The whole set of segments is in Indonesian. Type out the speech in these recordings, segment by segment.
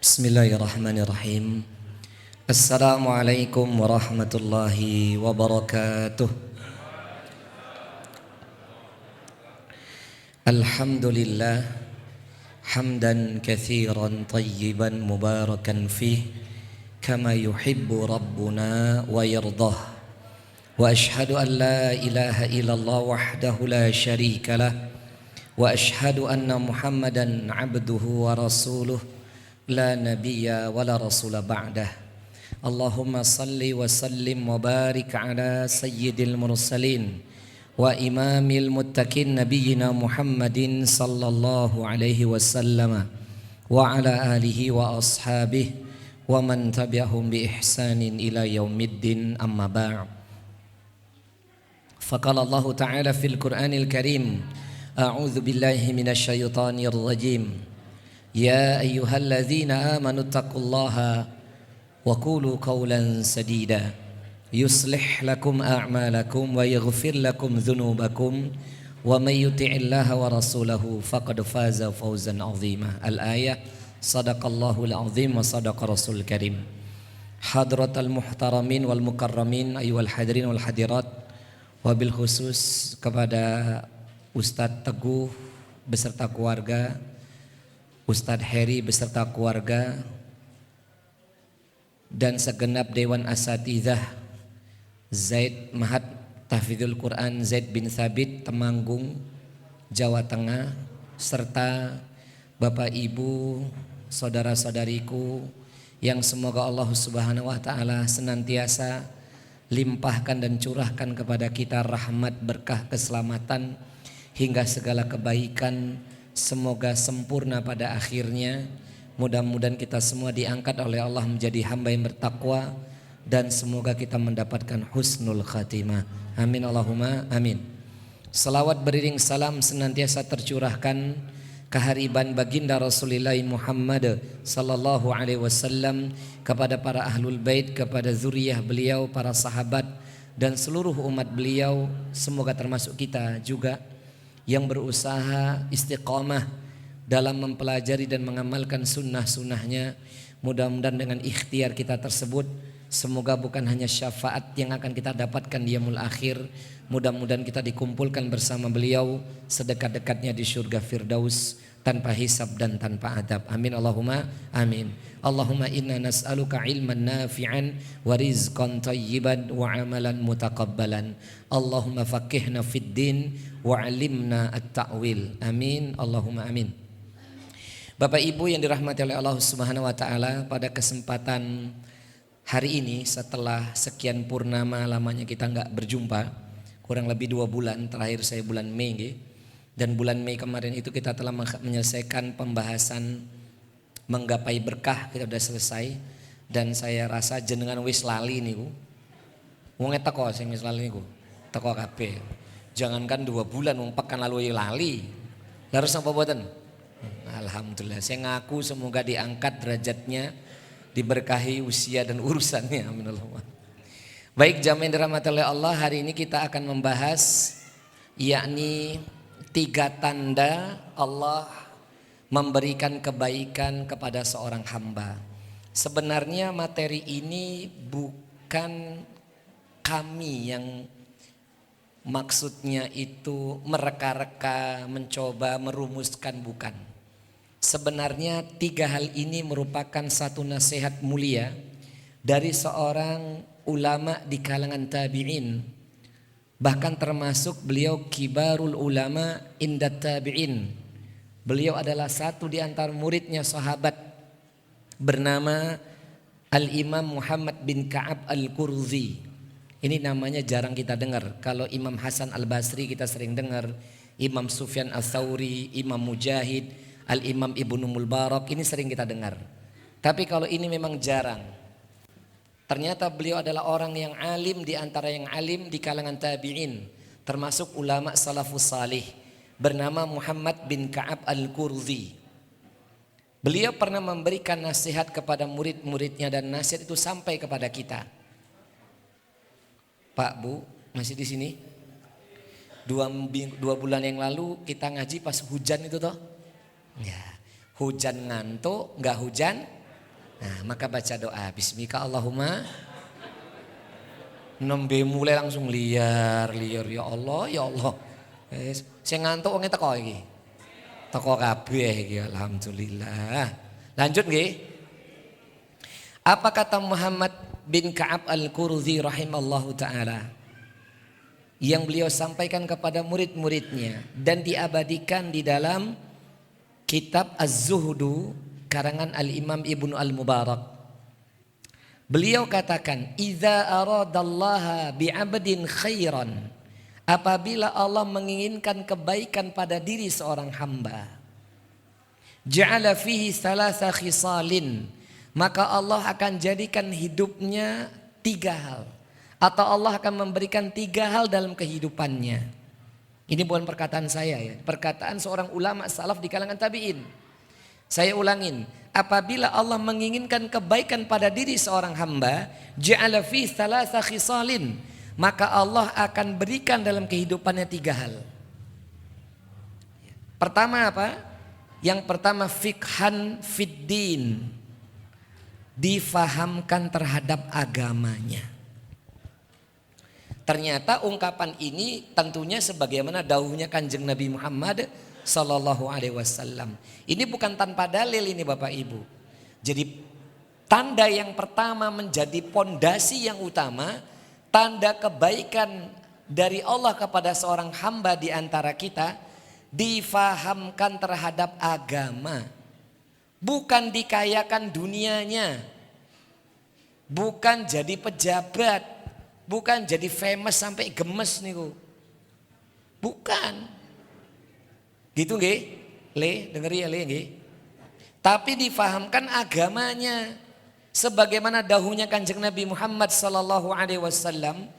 Bismillahirrahmanirrahim. Assalamualaikum warahmatullahi wabarakatuh. Alhamdulillah hamdan katsiran tayyiban mubarakan fih kama yuhibbu rabbuna wa yardah. Wa ashhadu an la ilaha illallah wahdahu la syarika lah wa ashhadu anna Muhammadan abduhu wa rasuluh la nabiyya wa la rasula ba'dah. Allahumma salli wa sallim wa barik ala sayyidil mursalin wa imamil muttaqin nabiyyina Muhammadin sallallahu alaihi wasallam wa ala alihi wa ashabihi wa man tabi'ahum bi ihsanin ila yaumiddin, amma ba'd. Faqala Allah ta'ala fil Qur'anil Karim, a'udzu billahi minasy syaithanir rajim. Ya ayyuhalladzina amanu taqullaha wa qulu qawlan sadida yuslih lakum a'malakum wa yaghfir lakum dhunubakum wa may yuti'illaha wa rasulahu faqad faza fawzan 'azima. Al-ayah. Sadaqallahul 'azim wa sadaqa rasul karim. Hadratal muhtaramin wal mukarramin ayyuhal hadirin wal hadirat, wabil khusus kepada Ustadz Teguh beserta keluarga, Ustadz Heri beserta keluarga, dan segenap Dewan Asatidzah Zaid Mahat Tahfidzul Quran Zaid bin Thabit Temanggung, Jawa Tengah, serta Bapak Ibu, saudara-saudariku yang semoga Allah Subhanahu wa taala senantiasa limpahkan dan curahkan kepada kita rahmat, berkah, keselamatan hingga segala kebaikan. Semoga sempurna pada akhirnya. Mudah-mudahan kita semua diangkat oleh Allah menjadi hamba yang bertakwa, dan semoga kita mendapatkan husnul khatimah. Amin Allahumma amin. Salawat beriring salam senantiasa tercurahkan kehariban baginda Rasulullah Muhammad sallallahu alaihi wasallam kepada para ahlul bait, kepada zuriyah beliau, para sahabat, dan seluruh umat beliau. Semoga termasuk kita juga yang berusaha istiqamah dalam mempelajari dan mengamalkan sunnah-sunnahnya. Mudah-mudahan dengan ikhtiar kita tersebut, semoga bukan hanya syafaat yang akan kita dapatkan di yaumul akhir, mudah-mudahan kita dikumpulkan bersama beliau sedekat-dekatnya di surga Firdaus tanpa hisab dan tanpa adab. Amin Allahumma amin. Allahumma inna nas'aluka ilman nafi'an wa rizqan tayyiban wa amalan mutaqabbalan. Allahumma faqihna fid din wa 'allimna at-ta'wil. Amin Allahumma amin. Bapak Ibu yang dirahmati oleh Allah Subhanahu wa taala, pada kesempatan hari ini setelah sekian purnama lamanya kita enggak berjumpa, kurang lebih 2 bulan, terakhir saya bulan Mei, dan bulan Mei kemarin itu kita telah menyelesaikan pembahasan menggapai berkah, kita sudah selesai. Dan saya rasa jenengan wis lali niku. Wong teko sing wis lali niku. Teko kabeh. Jangankan 2 bulan, wong pekan lalu lali. Harus apa mboten? Alhamdulillah. Saya ngaku semoga diangkat derajatnya, diberkahi usia dan urusannya. Amin Allahumma. Baik, jamaah yang dirahmati oleh Allah, hari ini kita akan membahas yakni 3 tanda Allah memberikan kebaikan kepada seorang hamba. Sebenarnya materi ini bukan kami yang maksudnya itu mereka-reka, mencoba merumuskan, bukan. Sebenarnya 3 hal ini merupakan satu nasihat mulia dari seorang ulama di kalangan tabi'in. Bahkan termasuk beliau kibarul ulama indat tabi'in. Beliau adalah satu di antara muridnya sahabat bernama Al-Imam Muhammad bin Ka'ab Al-Qurzi. Ini namanya jarang kita dengar. Kalau Imam Hasan Al-Basri kita sering dengar, Imam Sufyan Ats-Tsauri, Imam Mujahid, Al-Imam Ibnu Mubarak, ini sering kita dengar. Tapi kalau ini memang jarang. Ternyata beliau adalah orang yang alim di antara yang alim di kalangan tabi'in, termasuk ulama salafus salih, bernama Muhammad bin Ka'ab Al-Qurzi. Beliau pernah memberikan nasihat kepada murid-muridnya, dan nasihat itu sampai kepada kita. Pak, Bu, masih di sini? 2 bulan yang lalu kita ngaji pas hujan itu toh. Ya, hujan ngantuk, nggak hujan Nah, maka baca doa. Bismika Allahumma. Nembe mulai langsung liar ya Allah ya Allah. Saya ngantuk wong teko iki. Teko kabeh iki alhamdulillah. Lanjut nggih. Apa kata Muhammad bin Ka'ab Al-Qurzi rahimallahu taala yang beliau sampaikan kepada murid-muridnya dan diabadikan di dalam kitab Az-Zuhdu karangan Al-Imam Ibnu Al-Mubarak. Beliau katakan, "Idza aradallaha bi'abdin khairan." Apabila Allah menginginkan kebaikan pada diri seorang hamba, ja'ala fihi thalatha khisalin, maka Allah akan jadikan hidupnya 3 hal. Atau Allah akan memberikan 3 hal dalam kehidupannya. Ini bukan perkataan saya ya, perkataan seorang ulama salaf di kalangan tabi'in. Saya ulangin, apabila Allah menginginkan kebaikan pada diri seorang hamba, ja'ala fi thalatha khisalin, maka Allah akan berikan dalam kehidupannya 3 hal. Pertama apa? Yang pertama fikhan fiddin, difahamkan terhadap agamanya. Ternyata ungkapan ini tentunya sebagaimana dawuhnya Kanjeng Nabi Muhammad sallallahu alaihi wasallam. Ini bukan tanpa dalil ini Bapak Ibu. Jadi tanda yang pertama menjadi pondasi yang utama, tanda kebaikan dari Allah kepada seorang hamba di antara kita, difahamkan terhadap agama. Bukan dikayakan dunianya. Bukan jadi pejabat. Bukan jadi famous sampai gemes niku. Bukan. Gitu nggih? Le, denger ya le nggih. Tapi difahamkan agamanya. Sebagaimana dahulunya Kanjeng Nabi Muhammad sallallahu alaihi wasallam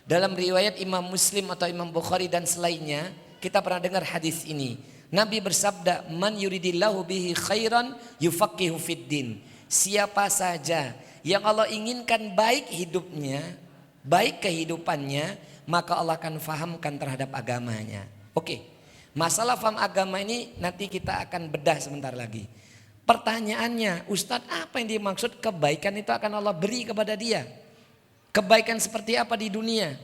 dalam riwayat Imam Muslim atau Imam Bukhari dan selainnya, kita pernah dengar hadis ini. Nabi bersabda, "Man yuridillahu bihi khairan yufaqihu fiddin." Siapa saja yang Allah inginkan baik hidupnya, baik kehidupannya, maka Allah akan fahamkan terhadap agamanya. Oke, masalah faham agama ini nanti kita akan bedah sebentar lagi. Pertanyaannya, Ustadz, apa yang dimaksud kebaikan itu akan Allah beri kepada dia? Kebaikan seperti apa di dunia?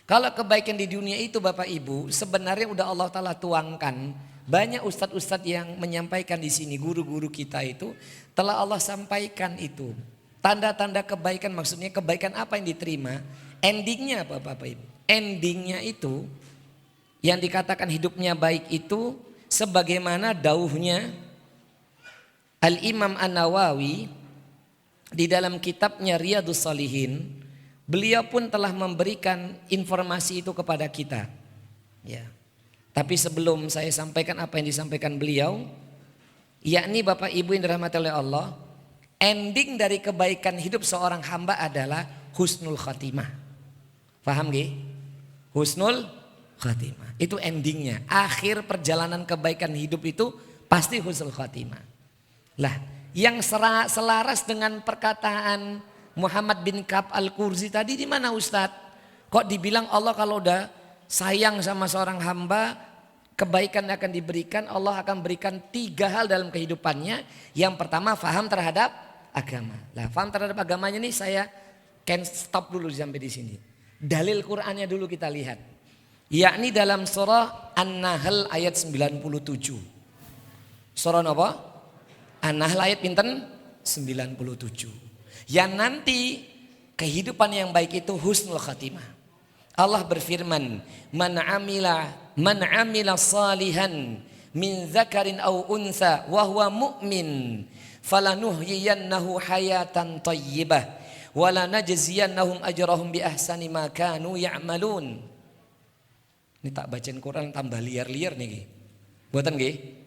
Kalau kebaikan di dunia itu Bapak Ibu, sebenarnya udah Allah Ta'ala tuangkan. Banyak ustadz-ustadz yang menyampaikan di sini, guru-guru kita itu telah Allah sampaikan itu. Tanda-tanda kebaikan, maksudnya kebaikan apa yang diterima, endingnya apa Bapak Ibu? Endingnya itu yang dikatakan hidupnya baik itu sebagaimana dauhnya Al-Imam An-Nawawi di dalam kitabnya Riyadhus Shalihin. Beliau pun telah memberikan informasi itu kepada kita. Ya. Tapi sebelum saya sampaikan apa yang disampaikan beliau, yakni Bapak Ibu yang dirahmati oleh Allah, ending dari kebaikan hidup seorang hamba adalah husnul khatimah. Paham gak? Husnul khatimah. Itu endingnya. Akhir perjalanan kebaikan hidup itu pasti husnul khatimah. Lah, yang selaras dengan perkataan Muhammad bin Ka'ab Al-Qurzi tadi di mana Ustadz? Kok dibilang Allah kalau udah sayang sama seorang hamba, kebaikan akan diberikan, Allah akan berikan 3 hal dalam kehidupannya. Yang pertama, faham terhadap agama. Lah, faham terhadap agamanya nih saya can stop dulu sampai di sini. Dalil Qur'annya dulu kita lihat. Yakni dalam surah An-Nahl ayat 97. Surah apa? An-Nahl ayat pinten? 97. Yang nanti kehidupan yang baik itu husnul khatimah. Allah berfirman, Man amila salihan min dzakarin aw untha wa huwa mu'min falanuhyiyannahu hayatan thayyibah wa lanajziyannahum ajrahum bi ahsani ma kanu ya'malun. Ini tak bacain Quran tambah liar-liar nih. Buatan nggih?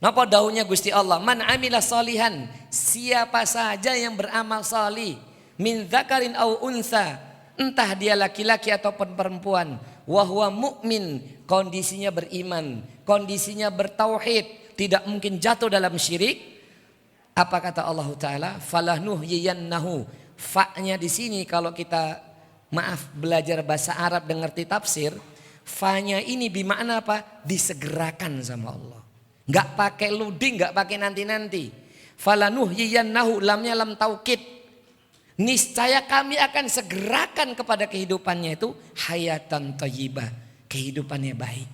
Napa daunnya Gusti Allah? Man amila salihan, siapa saja yang beramal salih, min dzakarin aw untha, entah dia laki-laki ataupun perempuan, wa huwa mu'min, kondisinya beriman, kondisinya bertauhid, tidak mungkin jatuh dalam syirik. Apa kata Allah Ta'ala? Falanuhyiyannahu. Fa-nya di sini kalau kita belajar bahasa Arab dan ngerti tafsir, fa-nya ini bermakna apa? Disegerakan sama Allah. Enggak pakai luding, enggak pakai nanti-nanti. Falanuhyiyannahu, lamnya lam taukid. Niscaya kami akan segerakan kepada kehidupannya itu hayatan thayyibah, kehidupannya baik.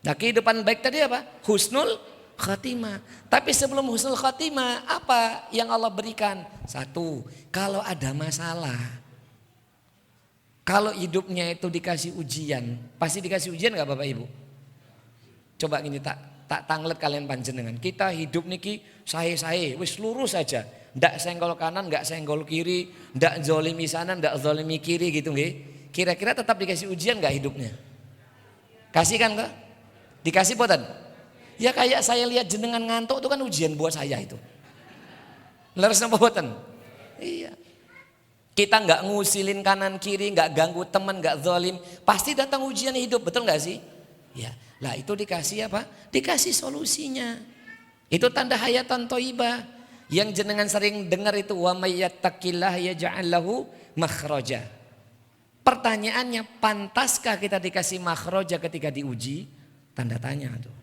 Nah, kehidupan baik tadi apa? Husnul khatimah. Tapi sebelum husnul khatimah, apa yang Allah berikan? Satu, kalau ada masalah, kalau hidupnya itu dikasih ujian, pasti dikasih ujian gak Bapak Ibu? Coba gini, tak tanglet kalian panjenengan. Kita hidup niki sae-sae, wis lurus saja. Ndak senggol kanan, nggak senggol kiri, ndak zolimi sana, ndak zolimi kiri gitu nggih. Kira-kira tetap dikasih ujian nggak hidupnya? Kasih kan kak? Dikasih boten? Ya kayak saya lihat jenengan ngantuk itu kan ujian buat saya itu. Leres napa boten? Iya. Kita nggak ngusilin kanan kiri, nggak ganggu teman, nggak zolim, pasti datang ujian hidup, betul nggak sih? Ya, lah itu dikasih apa? Dikasih solusinya. Itu tanda hayatan thayyibah. Yang jenengan sering dengar itu wa may yattaqillah yaj'al lahu makhraja. Pertanyaannya, pantaskah kita dikasih makhraja ketika diuji? Tanda tanya tuh.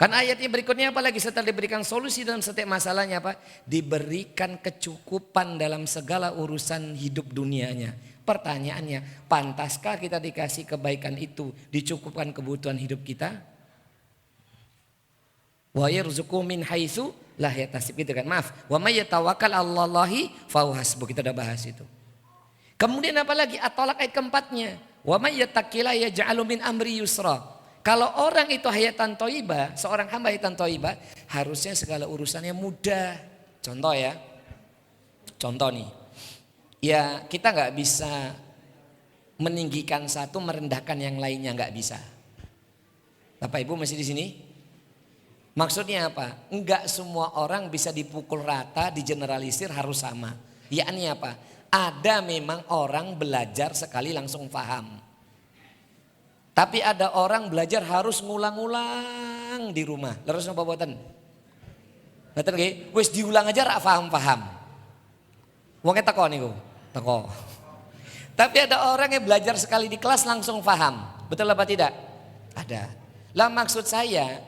Kan ayatnya berikutnya apa lagi setelah diberikan solusi dalam setiap masalahnya apa? Diberikan kecukupan dalam segala urusan hidup dunianya. Pertanyaannya, pantaskah kita dikasih kebaikan itu, dicukupkan kebutuhan hidup kita? Wa yarzuqu min haitsu la yahtasib, gitu kan. Maaf, wa may yatawakkal 'alallahi fa huwa hasbuh, kita udah bahas itu. Kemudian apa lagi? At-Thalaq ayat keempatnya, wa may yattaqillah yaj'alu min amri yusra. Kalau orang itu hayatan thayyibah, seorang hamba hayatan thayyibah, harusnya segala urusannya mudah. Contoh ya. Contoh nih. Ya, kita enggak bisa meninggikan satu merendahkan yang lainnya, enggak bisa. Bapak Ibu masih di sini? Maksudnya apa? Enggak semua orang bisa dipukul rata, digeneralisir harus sama. Yakni apa? Ada memang orang belajar sekali langsung paham. Tapi ada orang belajar harus ngulang-ngulang di rumah. Terus apa buatan? Betul nggih? Wis diulang aja rak paham-paham. Wongnya teko niku, teko. Tapi ada orang yang belajar sekali di kelas langsung paham. Betul apa tidak? Ada. Lah maksud saya,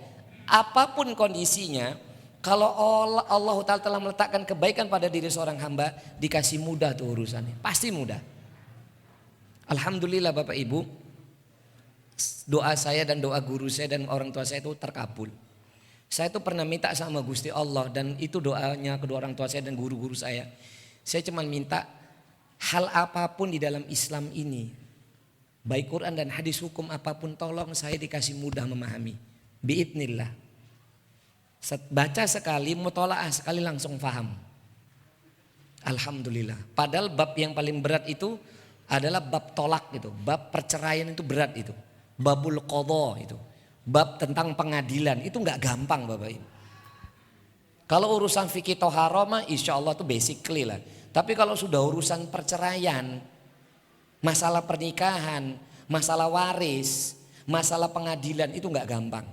apapun kondisinya, kalau Allah Ta'ala telah meletakkan kebaikan pada diri seorang hamba, dikasih mudah tuh urusannya. Pasti mudah. Alhamdulillah Bapak Ibu, doa saya dan doa guru saya dan orang tua saya itu terkabul. Saya itu pernah minta sama Gusti Allah, dan itu doanya kedua orang tua saya dan guru-guru saya. Saya cuma minta hal apapun di dalam Islam ini, baik Quran dan hadis hukum apapun, tolong saya dikasih mudah memahami. Biidnillah. Baca sekali, mutolaah sekali langsung paham. Alhamdulillah. Padahal bab yang paling berat itu adalah bab tolak gitu. Bab perceraian itu berat itu. Babul qadha itu. Bab tentang pengadilan itu nggak gampang Bapak Ibu. Kalau urusan fikih tohara mah insya Allah itu basically lah. Tapi kalau sudah urusan perceraian, masalah pernikahan, masalah waris, masalah pengadilan itu nggak gampang.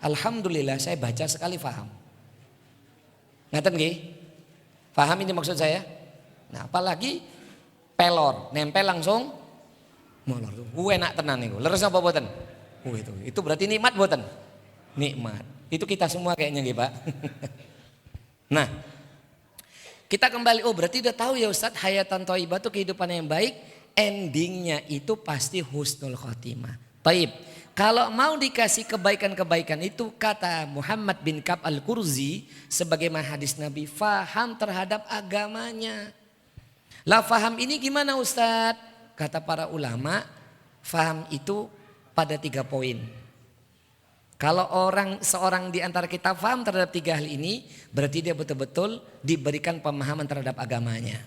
Alhamdulillah saya baca sekali paham. Ngaten nggih? Paham ini maksud saya? Nah, apalagi pelor, nempel langsung molor. Enak tenan niku. Leres apa mboten? Itu berarti nikmat mboten? Nikmat. Itu kita semua kayaknya nggih, Pak. Nah, kita kembali, berarti udah tahu ya Ustadz, hayatan thayyibah itu kehidupan yang baik, endingnya itu pasti husnul khotimah. Taib. Kalau mau dikasih kebaikan-kebaikan itu, kata Muhammad bin Ka'ab al-Qurzi, sebagaimana hadis Nabi, faham terhadap agamanya. Lah faham ini gimana Ustadz? Kata para ulama, faham itu pada 3 poin. Kalau seorang di antara kita faham terhadap 3 hal ini, berarti dia betul-betul diberikan pemahaman terhadap agamanya.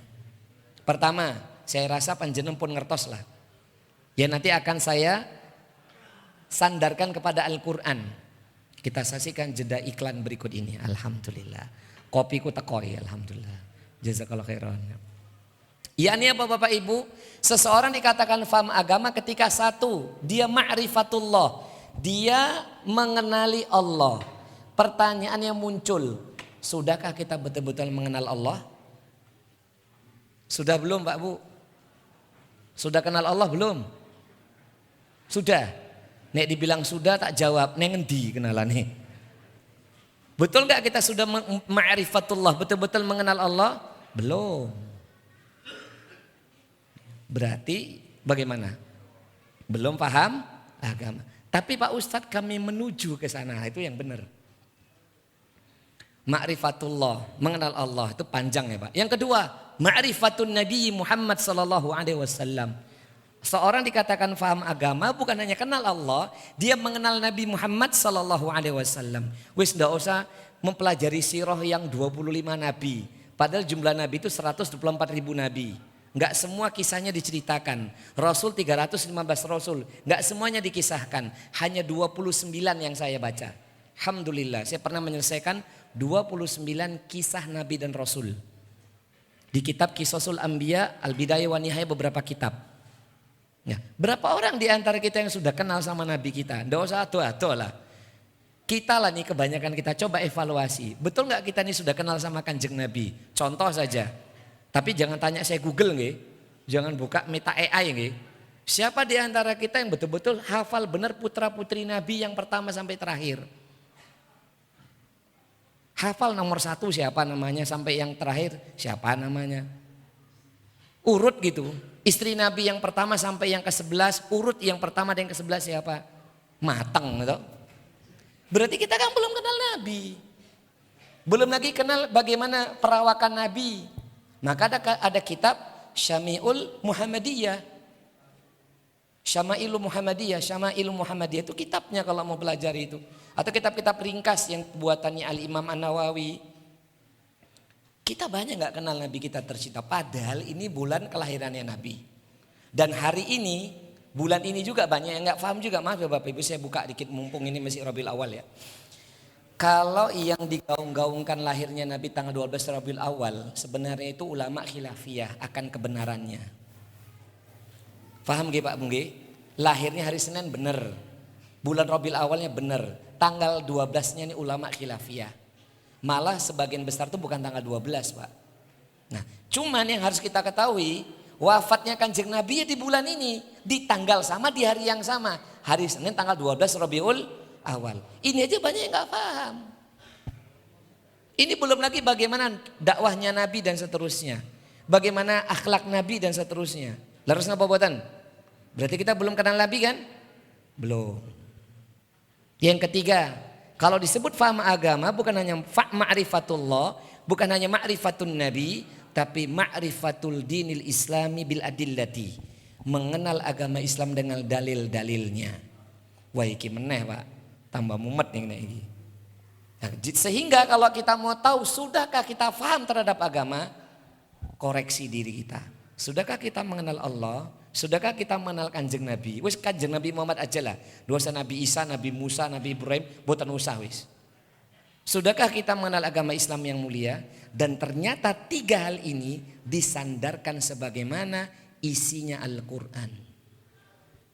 Pertama, saya rasa panjenengan pun ngertos lah. Ya nanti akan saya sandarkan kepada Al-Quran. Kita saksikan jeda iklan berikut ini. Alhamdulillah. Kopiku tekoi, alhamdulillah. Jazakallah khairan. Ya ini apa Bapak Ibu? Seseorang dikatakan faham agama ketika satu, dia ma'rifatullah. Dia mengenali Allah. Pertanyaan yang muncul, sudahkah kita betul-betul mengenal Allah? Sudah belum Pak Bu? Sudah kenal Allah belum? Sudah. Nek dibilang sudah tak jawab, neng endi kenalane? Betul nggak kita sudah ma'rifatullah, betul-betul mengenal Allah? Belum. Berarti bagaimana? Belum paham agama. Tapi Pak Ustadz kami menuju ke sana, itu yang benar. Ma'rifatullah, mengenal Allah itu panjang ya Pak. Yang kedua, ma'rifatun Nabi Muhammad sallallahu alaihi wasallam. Seorang dikatakan faham agama bukan hanya kenal Allah, dia mengenal Nabi Muhammad sallallahu alaihi wasallam. Wis ndak usah mempelajari sirah yang 25 nabi. Padahal jumlah nabi itu 124.000 nabi. Enggak semua kisahnya diceritakan. Rasul 315 rasul, enggak semuanya dikisahkan. Hanya 29 yang saya baca. Alhamdulillah, saya pernah menyelesaikan 29 kisah nabi dan rasul. Di kitab Qisasul Anbiya, Al-Bidayah wa Nihayah beberapa kitab. Ya, berapa orang di antara kita yang sudah kenal sama Nabi kita? Nggak usah atuh-atuh lah. Kita lah nih kebanyakan kita coba evaluasi. Betul nggak kita nih sudah kenal sama Kanjeng Nabi? Contoh saja. Tapi jangan tanya saya Google nggih. Jangan buka Meta AI nggih. Siapa di antara kita yang betul-betul hafal benar putra putri Nabi yang pertama sampai terakhir? Hafal nomor 1 siapa namanya sampai yang terakhir siapa namanya? Urut gitu. Istri Nabi yang pertama sampai yang ke-11, urut yang pertama dan yang ke-11 siapa? Mateng gitu. Berarti kita kan belum kenal Nabi. Belum lagi kenal bagaimana perawakan Nabi. Maka ada kitab Syami'ul Muhammadiyah. Syama'ilul Muhammadiyah, Syama'ilul Muhammadiyah itu kitabnya kalau mau belajar itu. Atau kitab-kitab ringkas yang buatannya Al-Imam An-Nawawi. Kita banyak nggak kenal Nabi kita tercinta. Padahal ini bulan kelahirannya Nabi. Dan hari ini, bulan ini juga banyak yang nggak paham juga. Maaf ya Bapak Ibu, saya buka dikit mumpung ini masih Rabiul Awal ya. Kalau yang digaung-gaungkan lahirnya Nabi tanggal 12 Rabiul Awal, sebenarnya itu ulama khilafiyah akan kebenarannya. Paham nggih Pak Bung nggih? Lahirnya hari Senin benar. Bulan Rabiul Awalnya benar. Tanggal 12-nya ini ulama khilafiyah. Malah sebagian besar itu bukan tanggal 12 Pak. Nah cuman yang harus kita ketahui wafatnya Kanjeng Nabi ya di bulan ini. Di tanggal sama di hari yang sama. Hari Senin tanggal 12 Rabiul Awal. Ini aja banyak yang gak paham. Ini belum lagi bagaimana dakwahnya Nabi dan seterusnya. Bagaimana akhlak Nabi dan seterusnya. Laras apa buatan? Berarti kita belum kenal Nabi kan? Belum. Yang ketiga, kalau disebut faham agama bukan hanya ma'rifatullah, bukan hanya ma'rifatun nabi, tapi ma'rifatul dinil islami bil adillati. Mengenal agama Islam dengan dalil-dalilnya. Wah iki meneh Pak, tambah mumet nih ini. Nah, sehingga kalau kita mau tahu sudahkah kita faham terhadap agama, koreksi diri kita. Sudahkah kita mengenal Allah? Sudahkah kita mengenal Kanjeng Nabi? Wis Kanjeng Nabi Muhammad aja lah. Dosa Nabi Isa, Nabi Musa, Nabi Ibrahim, boten usah wis. Sudahkah kita mengenal agama Islam yang mulia? Dan ternyata 3 hal ini disandarkan sebagaimana isinya Al-Quran.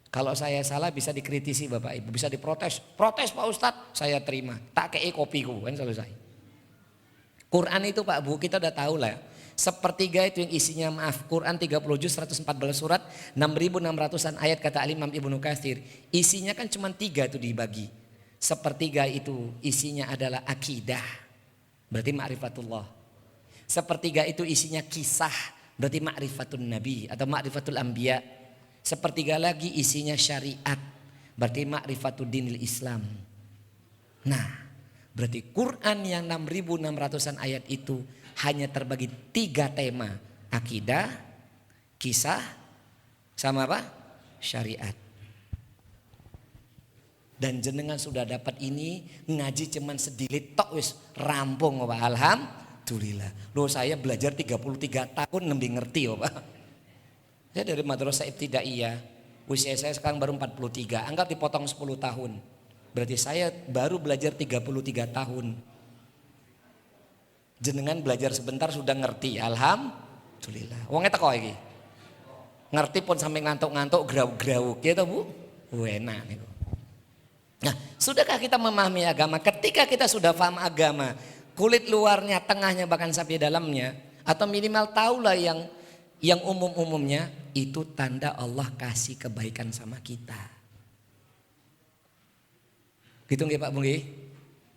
Kalau saya salah bisa dikritisi Bapak Ibu, bisa diprotes. Protes Pak Ustadz, saya terima. Tak kei kopiku kan selesai. Quran itu Pak Bu kita udah tahu lah. Sepertiga itu yang isinya Quran 30 juz 114 surat 6.600-an ayat kata Imam Ibnu Katsir. Isinya kan cuma 3 itu dibagi. Sepertiga itu isinya adalah akidah. Berarti ma'rifatullah. Sepertiga itu isinya kisah. Berarti ma'rifatun nabi atau ma'rifatul anbiya. Sepertiga lagi isinya syariat. Berarti ma'rifatul dinil Islam. Nah, berarti Quran yang 6.600-an ayat itu hanya terbagi 3 tema. Akidah, kisah, sama apa? Syariat. Dan jenengan sudah dapat ini ngaji cuman sedilit tok wis rampung Pak. Alhamdulillah. Loh saya belajar 33 tahun nembe ngerti Pak. Saya dari madrasah ibtidaiyah. Usia saya sekarang baru 43. Anggap dipotong 10 tahun. Berarti saya baru belajar 33 tahun. Jenengan belajar sebentar sudah ngerti. Alhamdulillah. Wongnya teko iki. Ngerti pun sampai ngantuk-ngantuk grau-grau gitu Bu. Enak niku. Nah, sudahkah kita memahami agama? Ketika kita sudah paham agama, kulit luarnya, tengahnya bahkan sampai dalamnya, atau minimal tahulah yang umum-umumnya, itu tanda Allah kasih kebaikan sama kita. Gitu nggih Pak Bung nggih?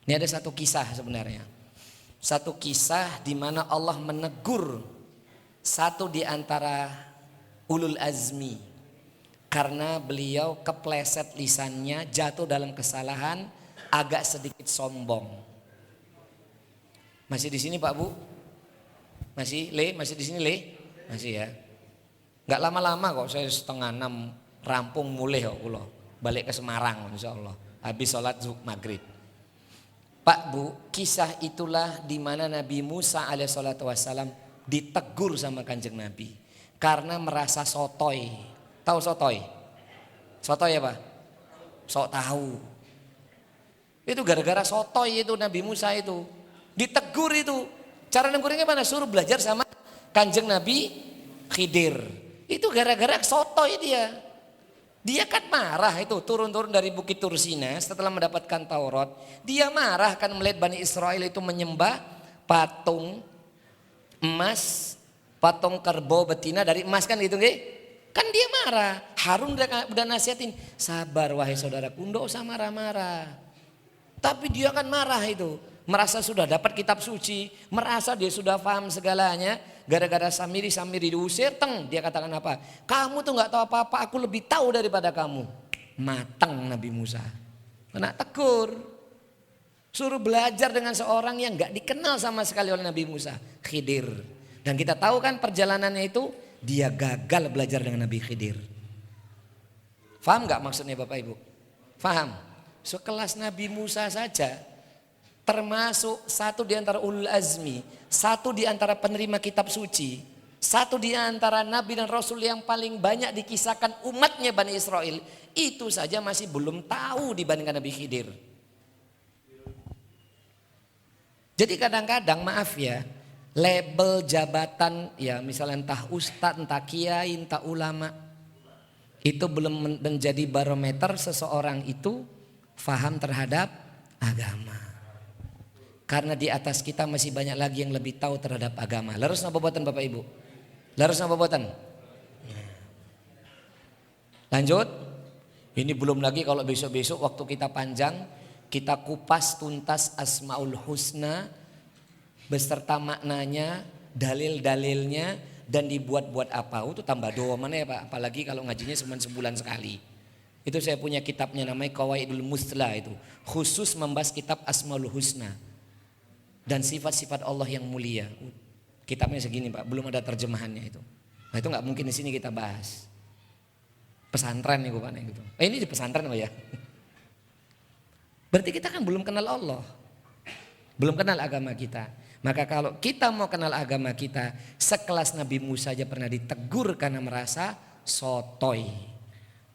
Ini ada satu kisah sebenarnya. Satu kisah di mana Allah menegur satu di antara ulul azmi. Karena beliau kepleset lisannya, jatuh dalam kesalahan, agak sedikit sombong. Masih di sini Pak Bu? Masih Le? Masih di sini Le? Masih ya. Gak lama-lama kok, saya 5:30 rampung mulai kok kulo. Balik ke Semarang insya Allah. Habis sholat maghrib. Pak Bu, kisah itulah di mana Nabi Musa alaihissalatu wassalam ditegur sama Kanjeng Nabi. Karena merasa sotoy. Tahu sotoy? Sotoy apa? Sok tahu. Itu gara-gara sotoy itu Nabi Musa itu. Ditegur itu. Cara negurnya mana? Suruh belajar sama Kanjeng Nabi Khidir. Itu gara-gara sotoy dia. Dia kan marah itu turun-turun dari Bukit Tursina setelah mendapatkan Taurat. Dia marah kan melihat Bani Israel itu menyembah patung emas, patung kerbau betina dari emas kan gitu nggih? Kan dia marah. Harun udah nasihatin, sabar wahai saudaraku, enggak usah marah-marah. Tapi dia kan marah itu. Merasa sudah dapat kitab suci, merasa dia sudah paham segalanya. Gara-gara Samiri diusir, dia katakan apa? Kamu tuh gak tahu apa-apa, aku lebih tahu daripada kamu. Matang Nabi Musa. Kena tegur. Suruh belajar dengan seorang yang gak dikenal sama sekali oleh Nabi Musa, Khidir. Dan kita tahu kan perjalanannya itu, dia gagal belajar dengan Nabi Khidir. Faham gak maksudnya Bapak Ibu? Faham? Sekelas Nabi Musa saja, termasuk satu di antara ulul azmi, satu di antara penerima kitab suci, satu di antara nabi dan rasul yang paling banyak dikisahkan umatnya Bani Israel, itu saja masih belum tahu dibandingkan Nabi Khidir. Jadi kadang-kadang maaf ya, label jabatan ya misalnya entah ustadz, entah kiai, entah ulama, itu belum menjadi barometer seseorang itu faham terhadap agama. Karena di atas kita masih banyak lagi yang lebih tahu terhadap agama. Larus napa boten Bapak Ibu? Larus napa boten? Lanjut. Ini belum lagi kalau besok-besok waktu kita panjang, kita kupas tuntas Asmaul Husna beserta maknanya, dalil-dalilnya dan dibuat-buat apa. Itu tambah doa mana ya Pak? Apalagi kalau ngajinya cuma sebulan sekali. Itu saya punya kitabnya namanya Qawaidul Musla itu. Khusus membahas kitab Asmaul Husna. Dan sifat-sifat Allah yang mulia. Kitabnya segini Pak, belum ada terjemahannya itu. Nah itu nggak mungkin di sini kita bahas. Pesantren nih Pak gitu. Ini di pesantren Pak ya. Berarti kita kan belum kenal Allah. Belum kenal agama kita. Maka kalau kita mau kenal agama kita, sekelas Nabi Musa saja pernah ditegur karena merasa sotoy.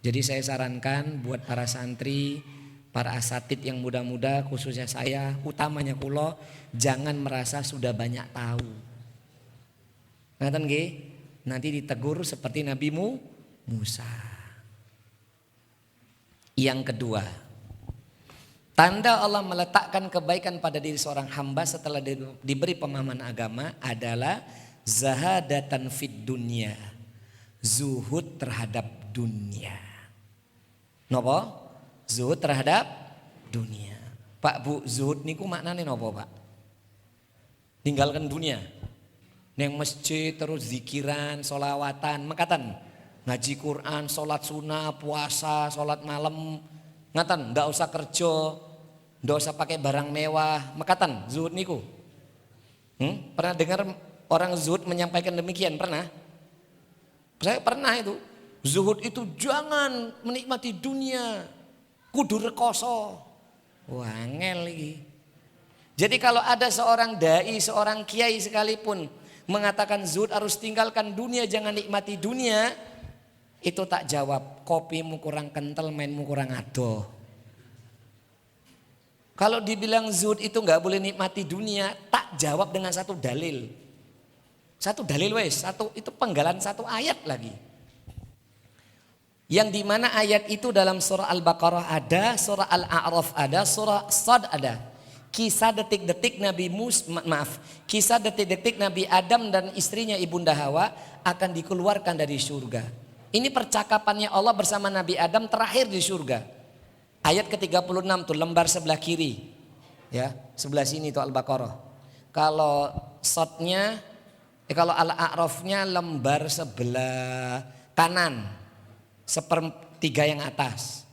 Jadi saya sarankan buat para santri, para asatid yang muda-muda khususnya saya, utamanya kulo, jangan merasa sudah banyak tahu. Ngaten nggih? Nanti ditegur seperti Nabi Musa. Yang kedua, tanda Allah meletakkan kebaikan pada diri seorang hamba setelah diberi pemahaman agama adalah zahadatan fid dunya. Zuhud terhadap dunia. Napa? Zuhud terhadap dunia. Pak Bu, zuhud niku maknanya nopo Pak? Tinggalkan dunia. Neng masjid terus zikiran, solawatan, mekatan. Ngaji Quran, sholat sunnah, puasa, sholat malam. Ngatan, ndak usah kerja, ndak usah pakai barang mewah, mekatan. Zuhud niku. Pernah dengar orang zuhud menyampaikan demikian? Pernah? Saya pernah itu. Zuhud itu jangan menikmati dunia. Kudu rekoso. Wah ngel lagi. Jadi kalau ada seorang dai, seorang kiai sekalipun mengatakan zuhud harus tinggalkan dunia, jangan nikmati dunia, itu tak jawab, kopimu kurang kental, mainmu kurang adoh. Kalau dibilang zuhud itu nggak boleh nikmati dunia, tak jawab dengan satu dalil. Satu dalil wes, satu itu penggalan satu ayat lagi. Yang dimana ayat itu dalam surah Al-Baqarah ada, surah Al-A'raf ada, surah Sad ada. Kisah detik-detik kisah detik-detik Nabi Adam dan istrinya Ibunda Hawa akan dikeluarkan dari surga. Ini percakapannya Allah bersama Nabi Adam terakhir di surga. Ayat ke-36 tuh lembar sebelah kiri. Ya, sebelah sini itu Al-Baqarah. Kalau shotnya, kalau Al-A'rafnya lembar sebelah kanan, sepertiga yang atas.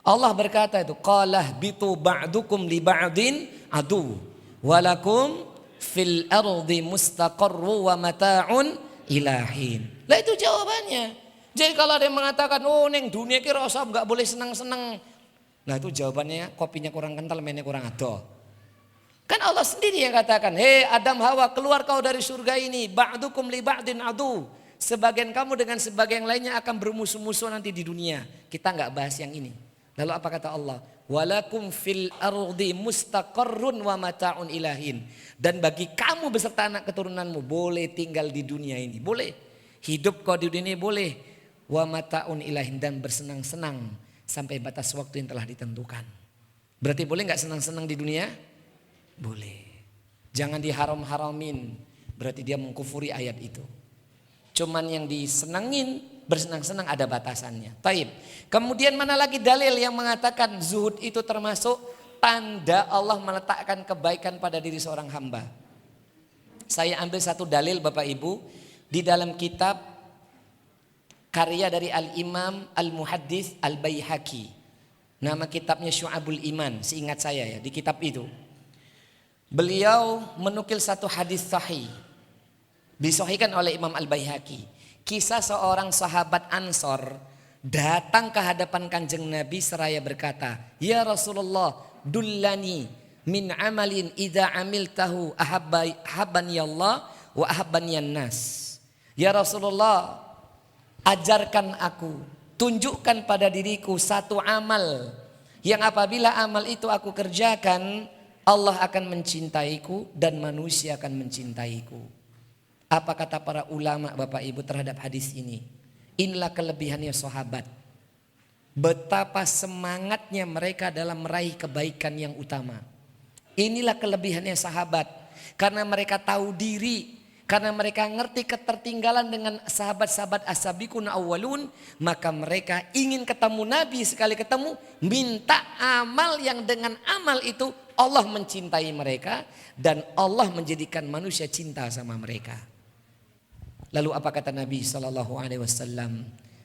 Allah berkata itu, qalah bitu ba'dukum li ba'din adu walakum fil ardi mustaqarru wa mata'un ilahin. Lah itu jawabannya. Jadi kalau ada yang mengatakan, oh neng dunia ki rasa enggak boleh senang-senang. Nah itu jawabannya, kopinya kurang kental, mainnya kurang ado. Kan Allah sendiri yang katakan, hei Adam Hawa keluar kau dari surga ini, ba'dukum li ba'din adu. Sebagian kamu dengan sebagian lainnya akan bermusuh-musuh nanti di dunia. Kita enggak bahas yang ini. Lalu apa kata Allah? Walakum fil ardi mustaqarrun wa mata'un ilahin. Dan bagi kamu beserta anak keturunanmu boleh tinggal di dunia ini. Boleh. Hidup kau di dunia ini boleh. Wa mata'un ilahin, dan bersenang-senang sampai batas waktu yang telah ditentukan. Berarti boleh nggak senang-senang di dunia? Boleh. Jangan diharam-haramin. Berarti dia mengkufuri ayat itu. Cuman yang disenangin, bersenang-senang ada batasannya. Taib. Kemudian mana lagi dalil yang mengatakan zuhud itu termasuk tanda Allah meletakkan kebaikan pada diri seorang hamba. Saya ambil satu dalil Bapak Ibu di dalam kitab karya dari Al-Imam Al-Muhaddits Al-Baihaqi. Nama kitabnya Syu'abul Iman, seingat saya ya, di kitab itu. Beliau menukil satu hadis sahih. Disahihkan oleh Imam Al-Baihaqi. Kisah seorang sahabat Ansor datang ke hadapan Kanjeng Nabi seraya berkata, "Ya Rasulullah, dullani min amalin idza amiltahu ahabbani Allah wa ahabbani nas." Ya Rasulullah, ajarkan aku, tunjukkan pada diriku satu amal yang apabila amal itu aku kerjakan, Allah akan mencintaiku dan manusia akan mencintaiku. Apa kata para ulama Bapak Ibu terhadap hadis ini? Inilah kelebihannya sahabat. Betapa semangatnya mereka dalam meraih kebaikan yang utama. Inilah kelebihannya sahabat. Karena mereka tahu diri, karena mereka ngerti ketertinggalan dengan sahabat-sahabat as-sabiqun awwalun, maka mereka ingin ketemu Nabi, sekali ketemu minta amal yang dengan amal itu Allah mencintai mereka dan Allah menjadikan manusia cinta sama mereka. Lalu apa kata Nabi SAW?